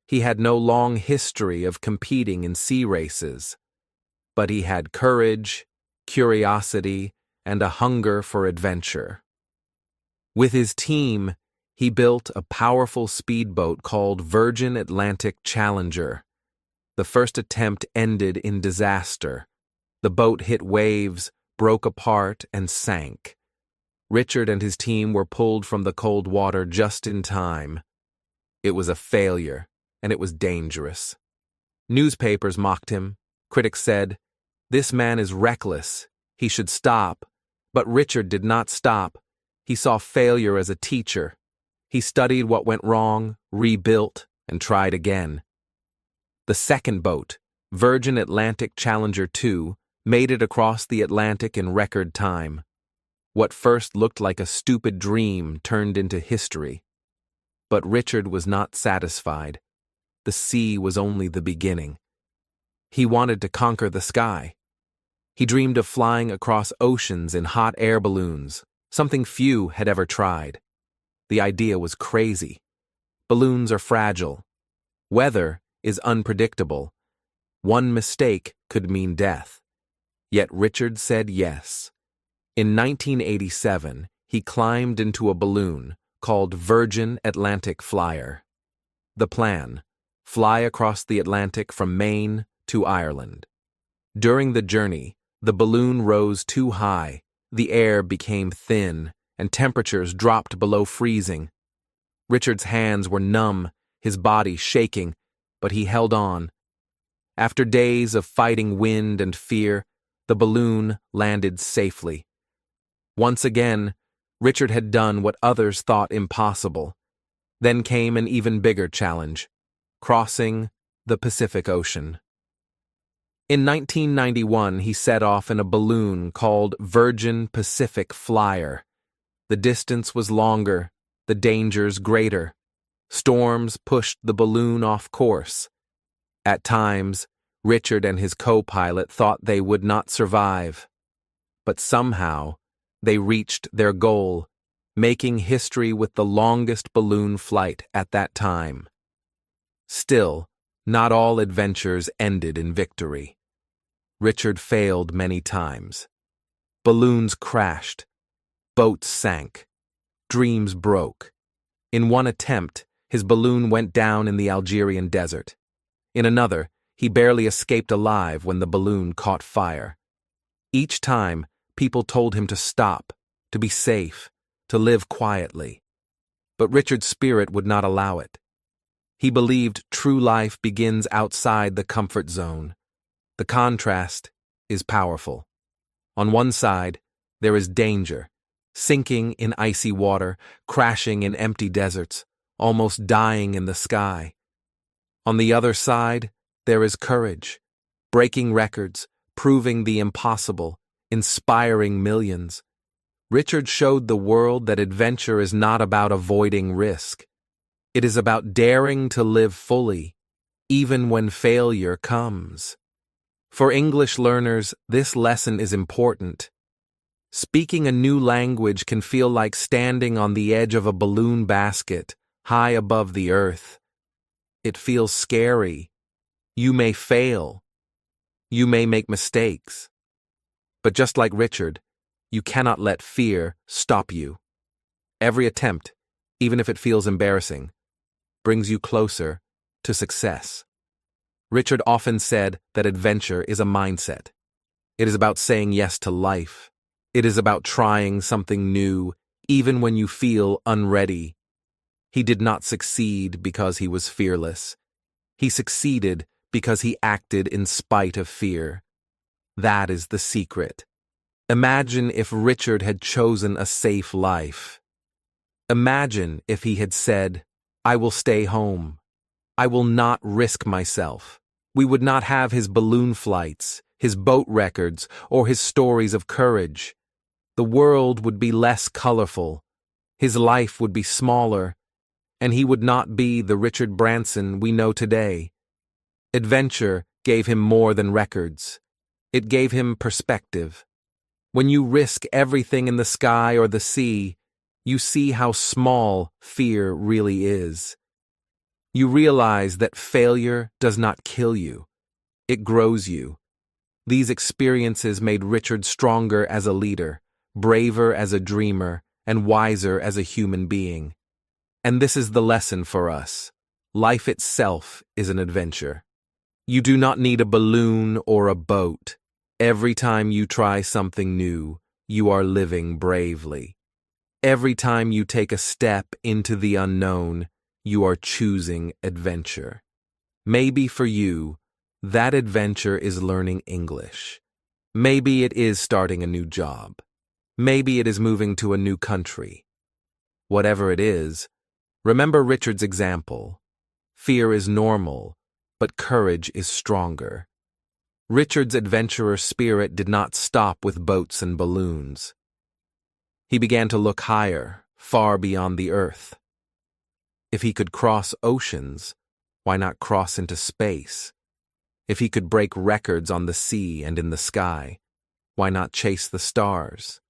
He had no long history of competing in sea races. But he had courage, curiosity, and a hunger for adventure. With his team, he built a powerful speedboat called Virgin Atlantic Challenger. The first attempt ended in disaster. The boat hit waves, broke apart, and sank. Richard and his team were pulled from the cold water just in time. It was a failure, and it was dangerous. Newspapers mocked him. Critics said, "This man is reckless. He should stop." But Richard did not stop. He saw failure as a teacher. He studied what went wrong, rebuilt, and tried again. The second boat, Virgin Atlantic Challenger 2, made it across the Atlantic in record time. What first looked like a stupid dream turned into history. But Richard was not satisfied. The sea was only the beginning. He wanted to conquer the sky. He dreamed of flying across oceans in hot air balloons, something few had ever tried. The idea was crazy. Balloons are fragile. Weather is unpredictable. One mistake could mean death. Yet Richard said yes. In 1987, he climbed into a balloon called Virgin Atlantic Flyer. The plan: fly across the Atlantic from Maine to Ireland. During the journey, the balloon rose too high, the air became thin, and temperatures dropped below freezing. Richard's hands were numb, his body shaking, but he held on. After days of fighting wind and fear, the balloon landed safely. Once again, Richard had done what others thought impossible. Then came an even bigger challenge: crossing the Pacific Ocean. In 1991, he set off in a balloon called Virgin Pacific Flyer. The distance was longer, the dangers greater. Storms pushed the balloon off course. At times, Richard and his co-pilot thought they would not survive. But somehow, they reached their goal, making history with the longest balloon flight at that time. Still, not all adventures ended in victory. Richard failed many times. Balloons crashed. Boats sank. Dreams broke. In one attempt, his balloon went down in the Algerian desert. In another, he barely escaped alive when the balloon caught fire. Each time, people told him to stop, to be safe, to live quietly. But Richard's spirit would not allow it. He believed true life begins outside the comfort zone. The contrast is powerful. On one side, there is danger, sinking in icy water, crashing in empty deserts, almost dying in the sky. On the other side, there is courage, breaking records, proving the impossible, inspiring millions. Richard showed the world that adventure is not about avoiding risk. It is about daring to live fully, even when failure comes. For English learners, this lesson is important. Speaking a new language can feel like standing on the edge of a balloon basket, high above the earth. It feels scary. You may fail. You may make mistakes. But just like Richard, you cannot let fear stop you. Every attempt, even if it feels embarrassing, brings you closer to success. Richard often said that adventure is a mindset. It is about saying yes to life. It is about trying something new, even when you feel unready. He did not succeed because he was fearless. He succeeded because he acted in spite of fear. That is the secret. Imagine if Richard had chosen a safe life. Imagine if he had said, "I will stay home. I will not risk myself." We would not have his balloon flights, his boat records, or his stories of courage. The world would be less colorful. His life would be smaller, and he would not be the Richard Branson we know today. Adventure gave him more than records. It gave him perspective. When you risk everything in the sky or the sea, you see how small fear really is. You realize that failure does not kill you. It grows you. These experiences made Richard stronger as a leader, braver as a dreamer, and wiser as a human being. And this is the lesson for us. Life itself is an adventure. You do not need a balloon or a boat. Every time you try something new, you are living bravely. Every time you take a step into the unknown, you are choosing adventure. Maybe for you, that adventure is learning English. Maybe it is starting a new job. Maybe it is moving to a new country. Whatever it is, remember Richard's example. Fear is normal, but courage is stronger. Richard's adventurer spirit did not stop with boats and balloons. He began to look higher, far beyond the earth. If he could cross oceans, why not cross into space? If he could break records on the sea and in the sky, why not chase the stars?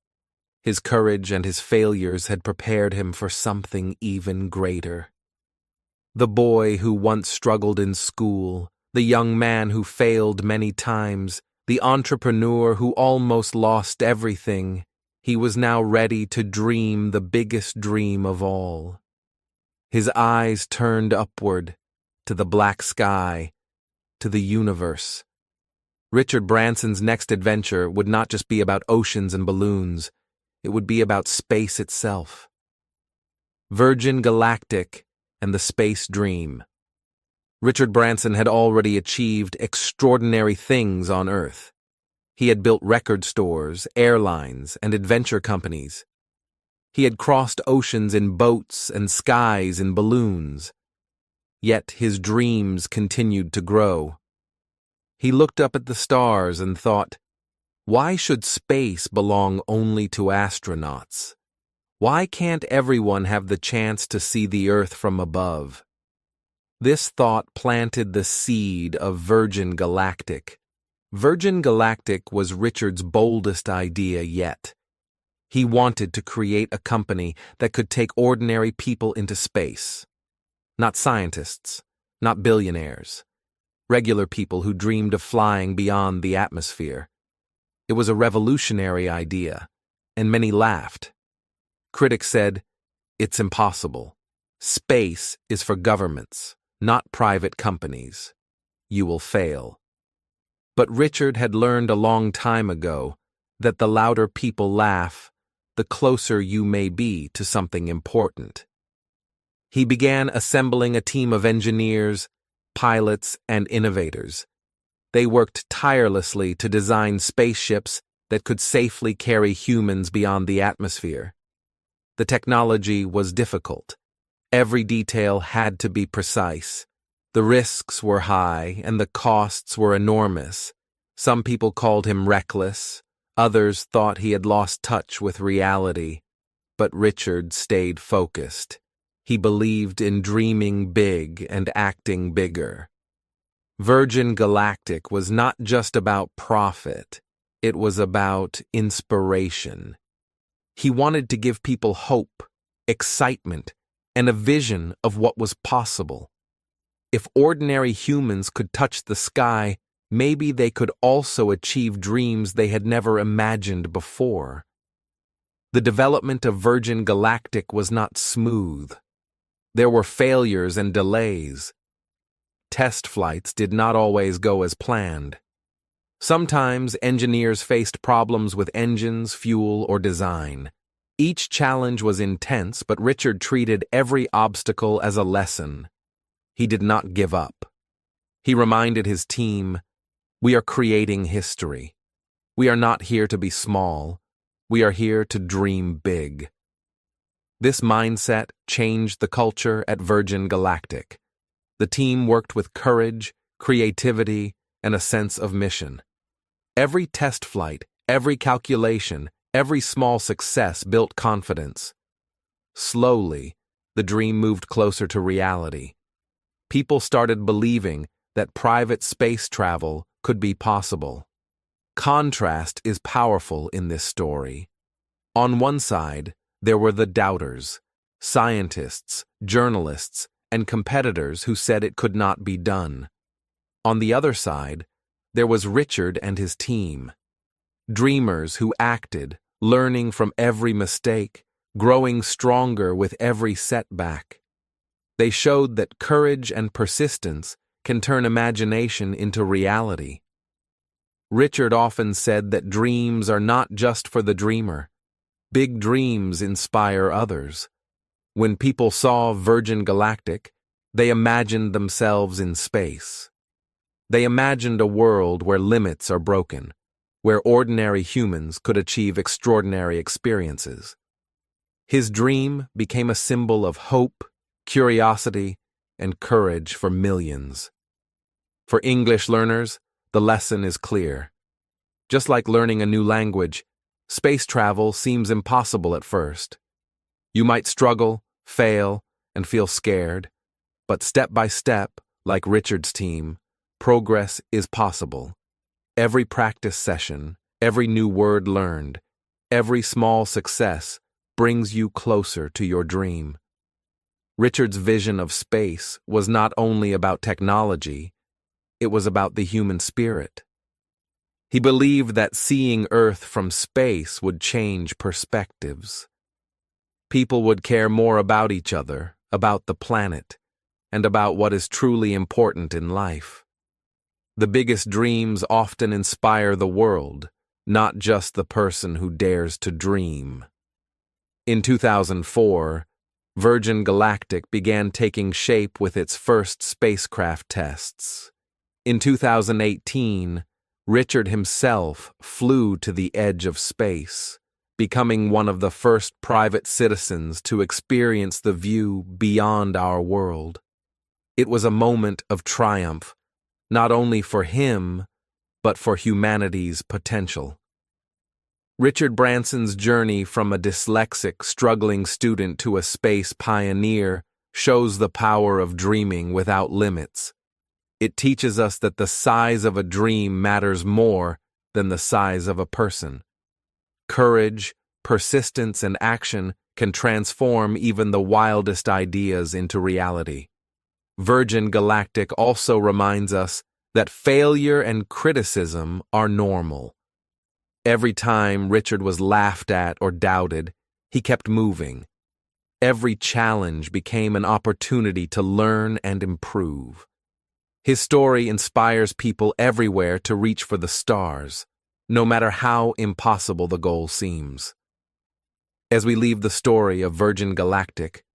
His courage and his failures had prepared him for something even greater. The boy who once struggled in school, the young man who failed many times, the entrepreneur who almost lost everything, he was now ready to dream the biggest dream of all. His eyes turned upward, to the black sky, to the universe. Richard Branson's next adventure would not just be about oceans and balloons, it would be about space itself. Virgin Galactic and the Space Dream. Richard Branson had already achieved extraordinary things on Earth. He had built record stores, airlines, and adventure companies. He had crossed oceans in boats and skies in balloons. Yet his dreams continued to grow. He looked up at the stars and thought, why should space belong only to astronauts? Why can't everyone have the chance to see the Earth from above? This thought planted the seed of Virgin Galactic. Virgin Galactic was Richard's boldest idea yet. He wanted to create a company that could take ordinary people into space. Not scientists, not billionaires. Regular people who dreamed of flying beyond the atmosphere. It was a revolutionary idea, and many laughed. Critics said, it's impossible. Space is for governments, not private companies. You will fail. But Richard had learned a long time ago that the louder people laugh, the closer you may be to something important. He began assembling a team of engineers, pilots, and innovators. They worked tirelessly to design spaceships that could safely carry humans beyond the atmosphere. The technology was difficult. Every detail had to be precise. The risks were high, and the costs were enormous. Some people called him reckless. Others thought he had lost touch with reality. But Richard stayed focused. He believed in dreaming big and acting bigger. Virgin Galactic was not just about profit. It was about inspiration. He wanted to give people hope, excitement, and a vision of what was possible. If ordinary humans could touch the sky, maybe they could also achieve dreams they had never imagined before. The development of Virgin Galactic was not smooth. There were failures and delays. Test flights did not always go as planned. Sometimes engineers faced problems with engines, fuel, or design. Each challenge was intense, but Richard treated every obstacle as a lesson. He did not give up. He reminded his team, "We are creating history. We are not here to be small. We are here to dream big." This mindset changed the culture at Virgin Galactic. The team worked with courage, creativity, and a sense of mission. Every test flight, every calculation, every small success built confidence. Slowly, the dream moved closer to reality. People started believing that private space travel could be possible. Contrast is powerful in this story. On one side, there were the doubters, scientists, journalists, and competitors who said it could not be done. On the other side, there was Richard and his team. Dreamers who acted, learning from every mistake, growing stronger with every setback. They showed that courage and persistence can turn imagination into reality. Richard often said that dreams are not just for the dreamer. Big dreams inspire others. When people saw Virgin Galactic, they imagined themselves in space. They imagined a world where limits are broken, where ordinary humans could achieve extraordinary experiences. His dream became a symbol of hope, curiosity, and courage for millions. For English learners, the lesson is clear. Just like learning a new language, space travel seems impossible at first. You might struggle, fail, and feel scared, but step by step, like Richard's team, progress is possible. Every practice session, every new word learned, every small success brings you closer to your dream. Richard's vision of space was not only about technology, it was about the human spirit. He believed that seeing Earth from space would change perspectives. People would care more about each other, about the planet, and about what is truly important in life. The biggest dreams often inspire the world, not just the person who dares to dream. In 2004, Virgin Galactic began taking shape with its first spacecraft tests. In 2018, Richard himself flew to the edge of space, becoming one of the first private citizens to experience the view beyond our world. It was a moment of triumph, not only for him, but for humanity's potential. Richard Branson's journey from a dyslexic, struggling student to a space pioneer shows the power of dreaming without limits. It teaches us that the size of a dream matters more than the size of a person. Courage, persistence, and action can transform even the wildest ideas into reality. Virgin Galactic also reminds us that failure and criticism are normal. Every time Richard was laughed at or doubted, he kept moving. Every challenge became an opportunity to learn and improve. His story inspires people everywhere to reach for the stars, no matter how impossible the goal seems. As we leave the story of Virgin Galactic,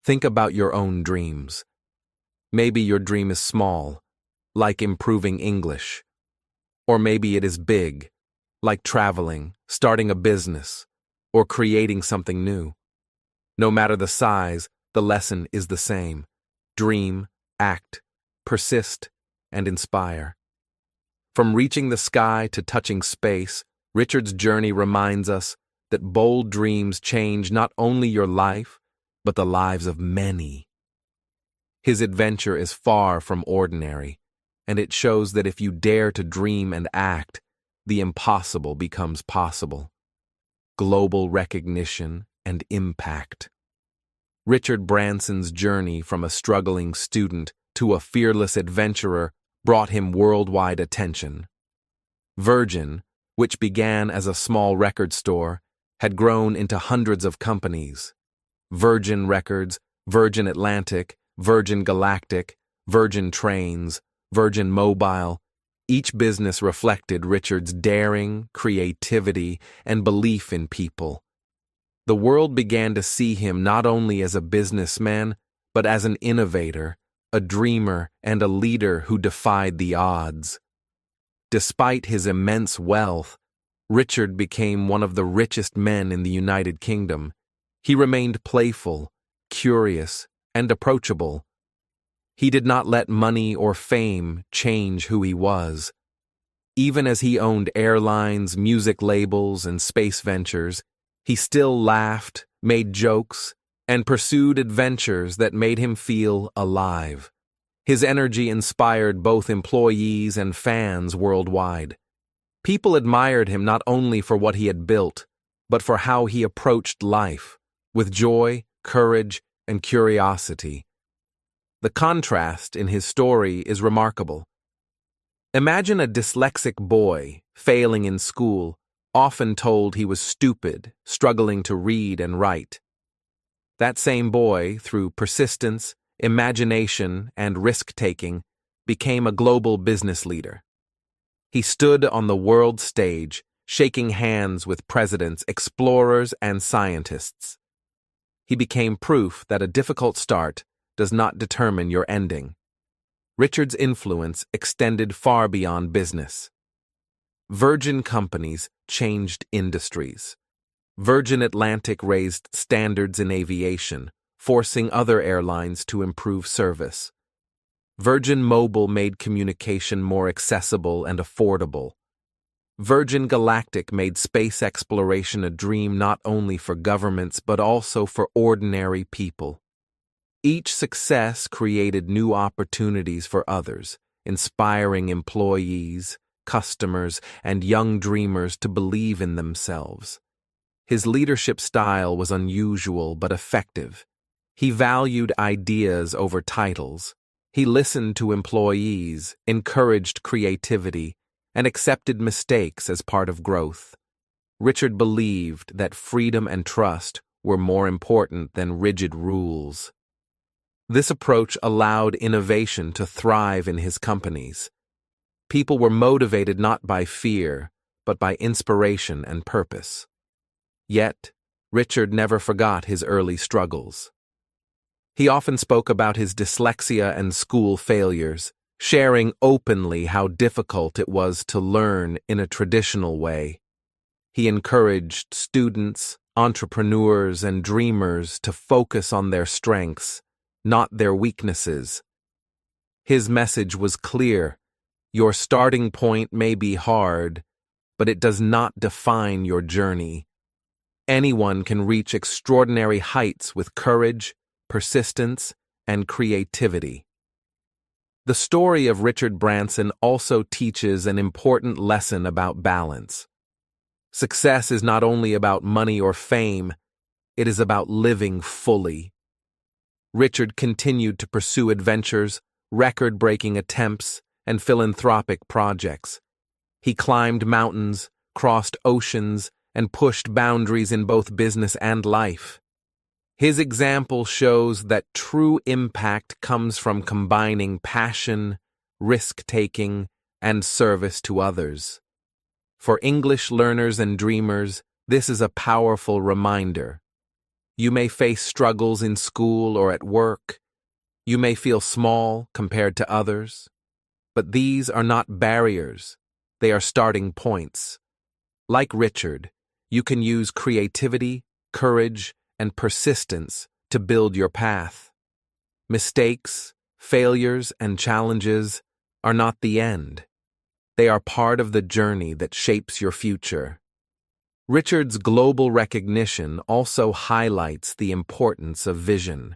think about your own dreams. Maybe your dream is small, like improving English. Or maybe it is big, like traveling, starting a business, or creating something new. No matter the size, the lesson is the same. Dream, act, persist, and inspire. From reaching the sky to touching space, Richard's journey reminds us that bold dreams change not only your life, but the lives of many. His adventure is far from ordinary, and it shows that if you dare to dream and act, the impossible becomes possible. Global recognition and impact. Richard Branson's journey from a struggling student to a fearless adventurer brought him worldwide attention. Virgin, which began as a small record store, had grown into hundreds of companies. Virgin Records, Virgin Atlantic, Virgin Galactic, Virgin Trains, Virgin Mobile. Each business reflected Richard's daring, creativity, and belief in people. The world began to see him not only as a businessman, but as an innovator, a dreamer, and a leader who defied the odds. Despite his immense wealth, Richard became one of the richest men in the United Kingdom. He remained playful, curious, and approachable. He did not let money or fame change who he was. Even as he owned airlines, music labels, and space ventures, he still laughed, made jokes, and pursued adventures that made him feel alive. His energy inspired both employees and fans worldwide. People admired him not only for what he had built, but for how he approached life, with joy, courage, and curiosity. The contrast in his story is remarkable. Imagine a dyslexic boy failing in school, often told he was stupid, struggling to read and write. That same boy, through persistence, imagination, and risk-taking, became a global business leader. He stood on the world stage, shaking hands with presidents, explorers, and scientists. He became proof that a difficult start does not determine your ending. Richard's influence extended far beyond business. Virgin companies changed industries. Virgin Atlantic raised standards in aviation, forcing other airlines to improve service. Virgin Mobile made communication more accessible and affordable. Virgin Galactic made space exploration a dream not only for governments but also for ordinary people. Each success created new opportunities for others, inspiring employees, customers, and young dreamers to believe in themselves. His leadership style was unusual but effective. He valued ideas over titles. He listened to employees, encouraged creativity, and accepted mistakes as part of growth. Richard believed that freedom and trust were more important than rigid rules. This approach allowed innovation to thrive in his companies. People were motivated not by fear, but by inspiration and purpose. Yet, Richard never forgot his early struggles. He often spoke about his dyslexia and school failures, sharing openly how difficult it was to learn in a traditional way. He encouraged students, entrepreneurs, and dreamers to focus on their strengths, not their weaknesses. His message was clear: your starting point may be hard, but it does not define your journey. Anyone can reach extraordinary heights with courage, persistence, and creativity. The story of Richard Branson also teaches an important lesson about balance. Success is not only about money or fame, it is about living fully. Richard continued to pursue adventures, record-breaking attempts, and philanthropic projects. He climbed mountains, crossed oceans, and pushed boundaries in both business and life. His example shows that true impact comes from combining passion, risk-taking, and service to others. For English learners and dreamers, this is a powerful reminder. You may face struggles in school or at work. You may feel small compared to others. But these are not barriers. They are starting points. Like Richard, you can use creativity, courage, and persistence to build your path. Mistakes, failures, and challenges are not the end. They are part of the journey that shapes your future. Richard's global recognition also highlights the importance of vision.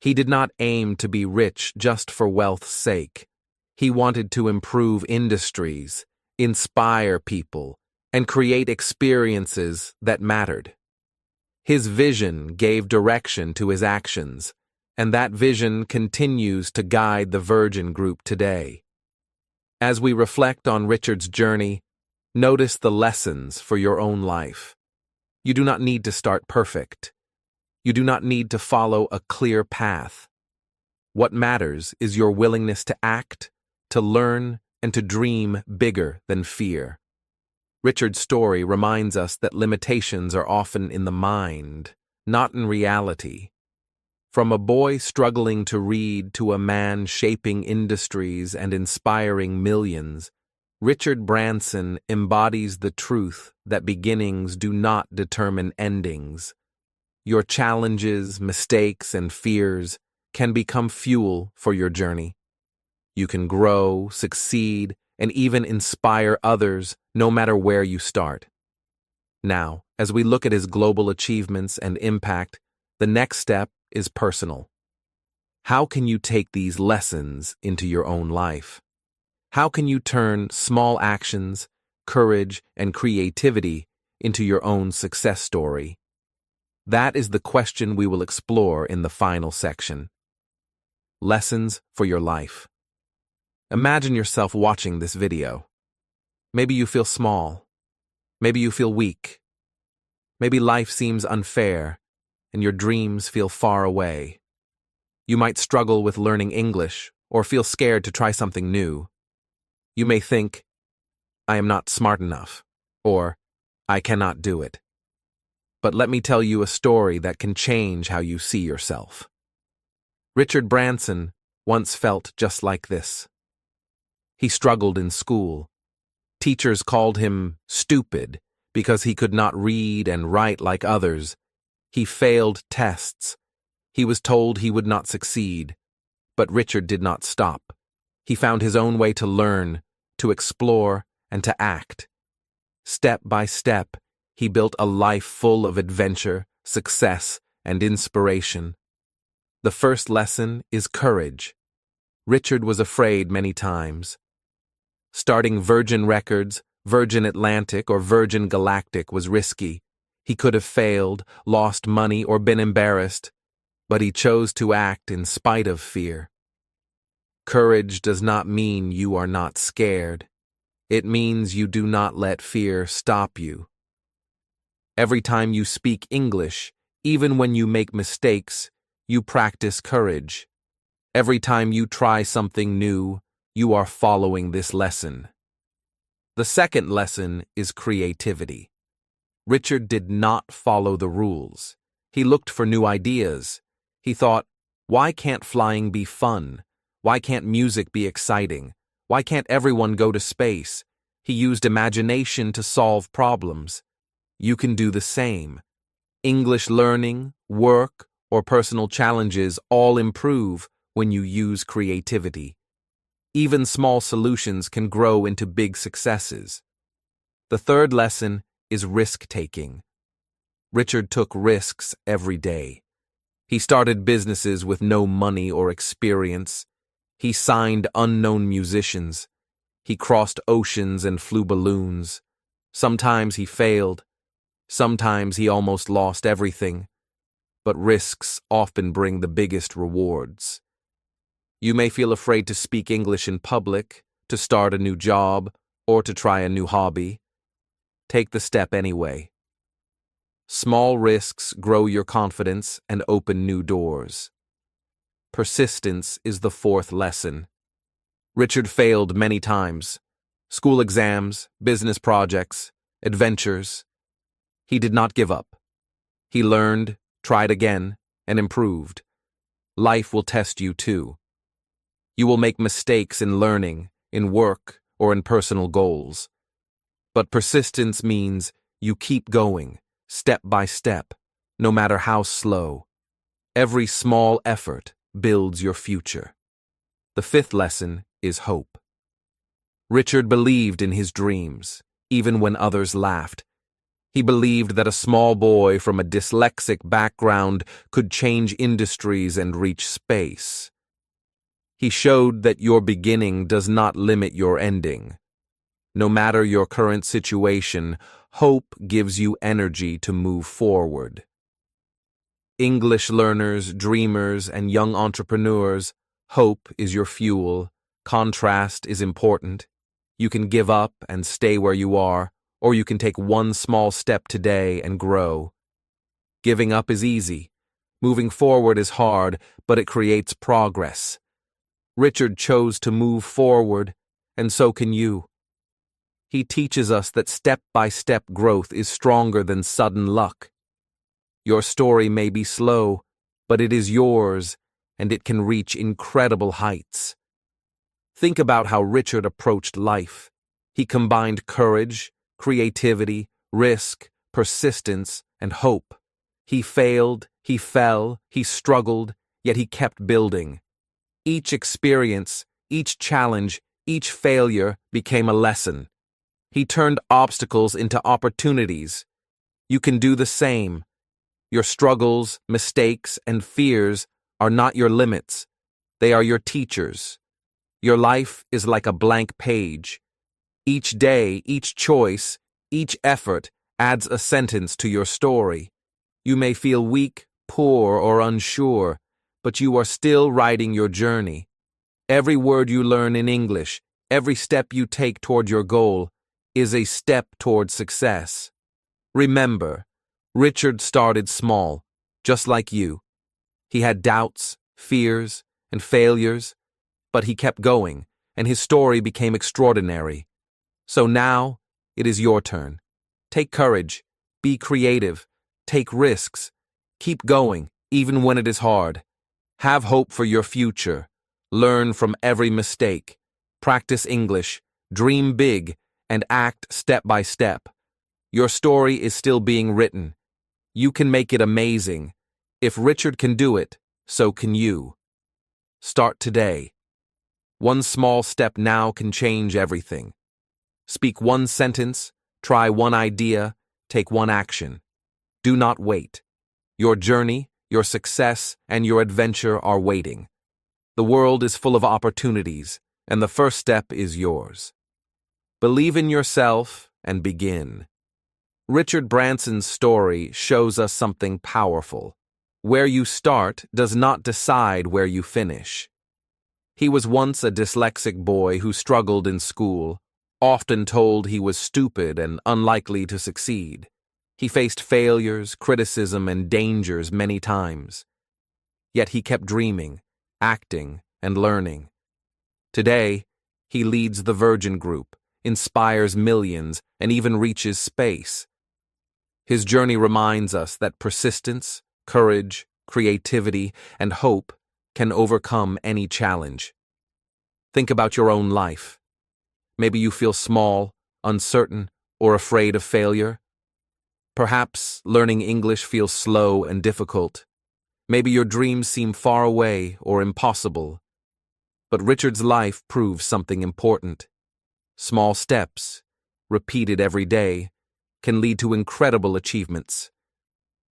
He did not aim to be rich just for wealth's sake. He wanted to improve industries, inspire people, and create experiences that mattered. His vision gave direction to his actions, and that vision continues to guide the Virgin Group today. As we reflect on Richard's journey, notice the lessons for your own life. You do not need to start perfect. You do not need to follow a clear path. What matters is your willingness to act, to learn, and to dream bigger than fear. Richard's story reminds us that limitations are often in the mind, not in reality. From a boy struggling to read to a man shaping industries and inspiring millions, Richard Branson embodies the truth that beginnings do not determine endings. Your challenges, mistakes, and fears can become fuel for your journey. You can grow, succeed, and even inspire others no matter where you start. Now, as we look at his global achievements and impact, the next step is personal. How can you take these lessons into your own life? How can you turn small actions, courage, and creativity into your own success story? That is the question we will explore in the final section. Lessons for your life. Imagine yourself watching this video. Maybe you feel small. Maybe you feel weak. Maybe life seems unfair, and your dreams feel far away. You might struggle with learning English or feel scared to try something new. You may think, I am not smart enough, or I cannot do it. But let me tell you a story that can change how you see yourself. Richard Branson once felt just like this. He struggled in school. Teachers called him stupid because he could not read and write like others. He failed tests. He was told he would not succeed. But Richard did not stop. He found his own way to learn, to explore, and to act. Step by step, he built a life full of adventure, success, and inspiration. The first lesson is courage. Richard was afraid many times. Starting Virgin Records, Virgin Atlantic, or Virgin Galactic was risky. He could have failed, lost money, or been embarrassed, but he chose to act in spite of fear. Courage does not mean you are not scared. It means you do not let fear stop you. Every time you speak English, even when you make mistakes, you practice courage. Every time you try something new, you are following this lesson. The second lesson is creativity. Richard did not follow the rules. He looked for new ideas. He thought, why can't flying be fun? Why can't music be exciting? Why can't everyone go to space? He used imagination to solve problems. You can do the same. English learning, work, or personal challenges all improve when you use creativity. Even small solutions can grow into big successes. The third lesson is risk-taking. Richard took risks every day. He started businesses with no money or experience. He signed unknown musicians. He crossed oceans and flew balloons. Sometimes he failed. Sometimes he almost lost everything. But risks often bring the biggest rewards. You may feel afraid to speak English in public, to start a new job, or to try a new hobby. Take the step anyway. Small risks grow your confidence and open new doors. Persistence is the fourth lesson. Richard failed many times. School exams, business projects, adventures. He did not give up. He learned, tried again, and improved. Life will test you too. You will make mistakes in learning, in work, or in personal goals. But persistence means you keep going, step by step, no matter how slow. Every small effort builds your future. The fifth lesson is hope. Richard believed in his dreams, even when others laughed. He believed that a small boy from a dyslexic background could change industries and reach space. He showed that your beginning does not limit your ending. No matter your current situation, hope gives you energy to move forward. English learners, dreamers, and young entrepreneurs, hope is your fuel. Contrast is important. You can give up and stay where you are, or you can take one small step today and grow. Giving up is easy. Moving forward is hard, but it creates progress. Richard chose to move forward, and so can you. He teaches us that step-by-step growth is stronger than sudden luck. Your story may be slow, but it is yours, and it can reach incredible heights. Think about how Richard approached life. He combined courage, creativity, risk, persistence, and hope. He failed, he fell, he struggled, yet he kept building. Each experience, each challenge, each failure became a lesson. He turned obstacles into opportunities. You can do the same. Your struggles, mistakes, and fears are not your limits. They are your teachers. Your life is like a blank page. Each day, each choice, each effort adds a sentence to your story. You may feel weak, poor, or unsure, but you are still writing your journey. Every word you learn in English, every step you take toward your goal, is a step toward success. Remember, Richard started small, just like you. He had doubts, fears, and failures, but he kept going, and his story became extraordinary. So now, it is your turn. Take courage, be creative, take risks, keep going, even when it is hard. Have hope for your future. Learn from every mistake. Practice English, dream big, and act step by step. Your story is still being written. You can make it amazing. If Richard can do it, so can you. Start today. One small step now can change everything. Speak one sentence, try one idea, take one action. Do not wait. Your journey, your success, and your adventure are waiting. The world is full of opportunities, and the first step is yours. Believe in yourself and begin. Richard Branson's story shows us something powerful. Where you start does not decide where you finish. He was once a dyslexic boy who struggled in school, often told he was stupid and unlikely to succeed. He faced failures, criticism, and dangers many times. Yet he kept dreaming, acting, and learning. Today, He leads the Virgin Group, inspires millions, and even reaches space. His journey reminds us that persistence, courage, creativity, and hope can overcome any challenge. Think about your own life. Maybe you feel small, uncertain, or afraid of failure. Perhaps learning English feels slow and difficult. Maybe your dreams seem far away or impossible. But Richard's life proves something important. Small steps, repeated every day, can lead to incredible achievements.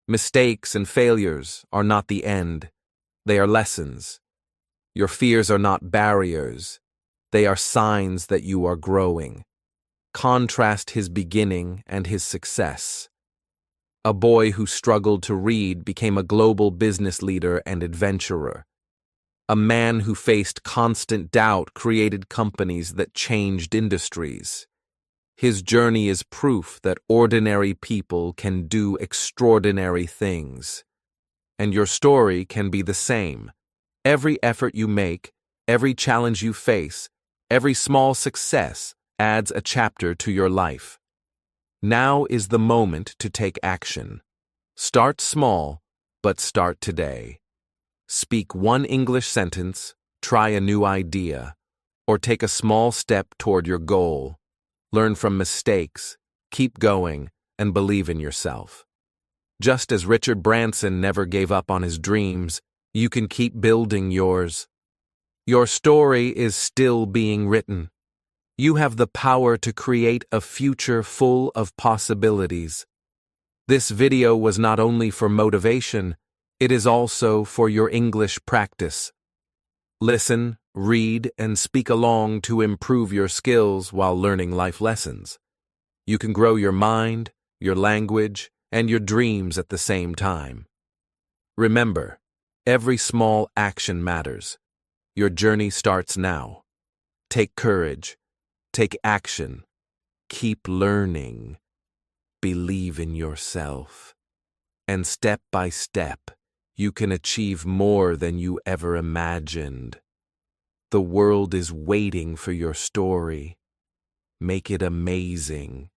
Mistakes and failures are not the end. They are lessons. Your fears are not barriers. They are signs that you are growing. Contrast his beginning and his success. A boy who struggled to read became a global business leader and adventurer. A man who faced constant doubt created companies that changed industries. His journey is proof that ordinary people can do extraordinary things. And your story can be the same. Every effort you make, every challenge you face, every small success adds a chapter to your life. Now is the moment to take action. Start small, but start today. Speak one English sentence, try a new idea, or take a small step toward your goal. Learn from mistakes, keep going, and believe in yourself. Just as Richard Branson never gave up on his dreams, you can keep building yours. Your story is still being written. You have the power to create a future full of possibilities. This video was not only for motivation, it is also for your English practice. Listen, read, and speak along to improve your skills while learning life lessons. You can grow your mind, your language, and your dreams at the same time. Remember, every small action matters. Your journey starts now. Take courage. Take action. Keep learning. Believe in yourself. And step by step, you can achieve more than you ever imagined. The world is waiting for your story. Make it amazing.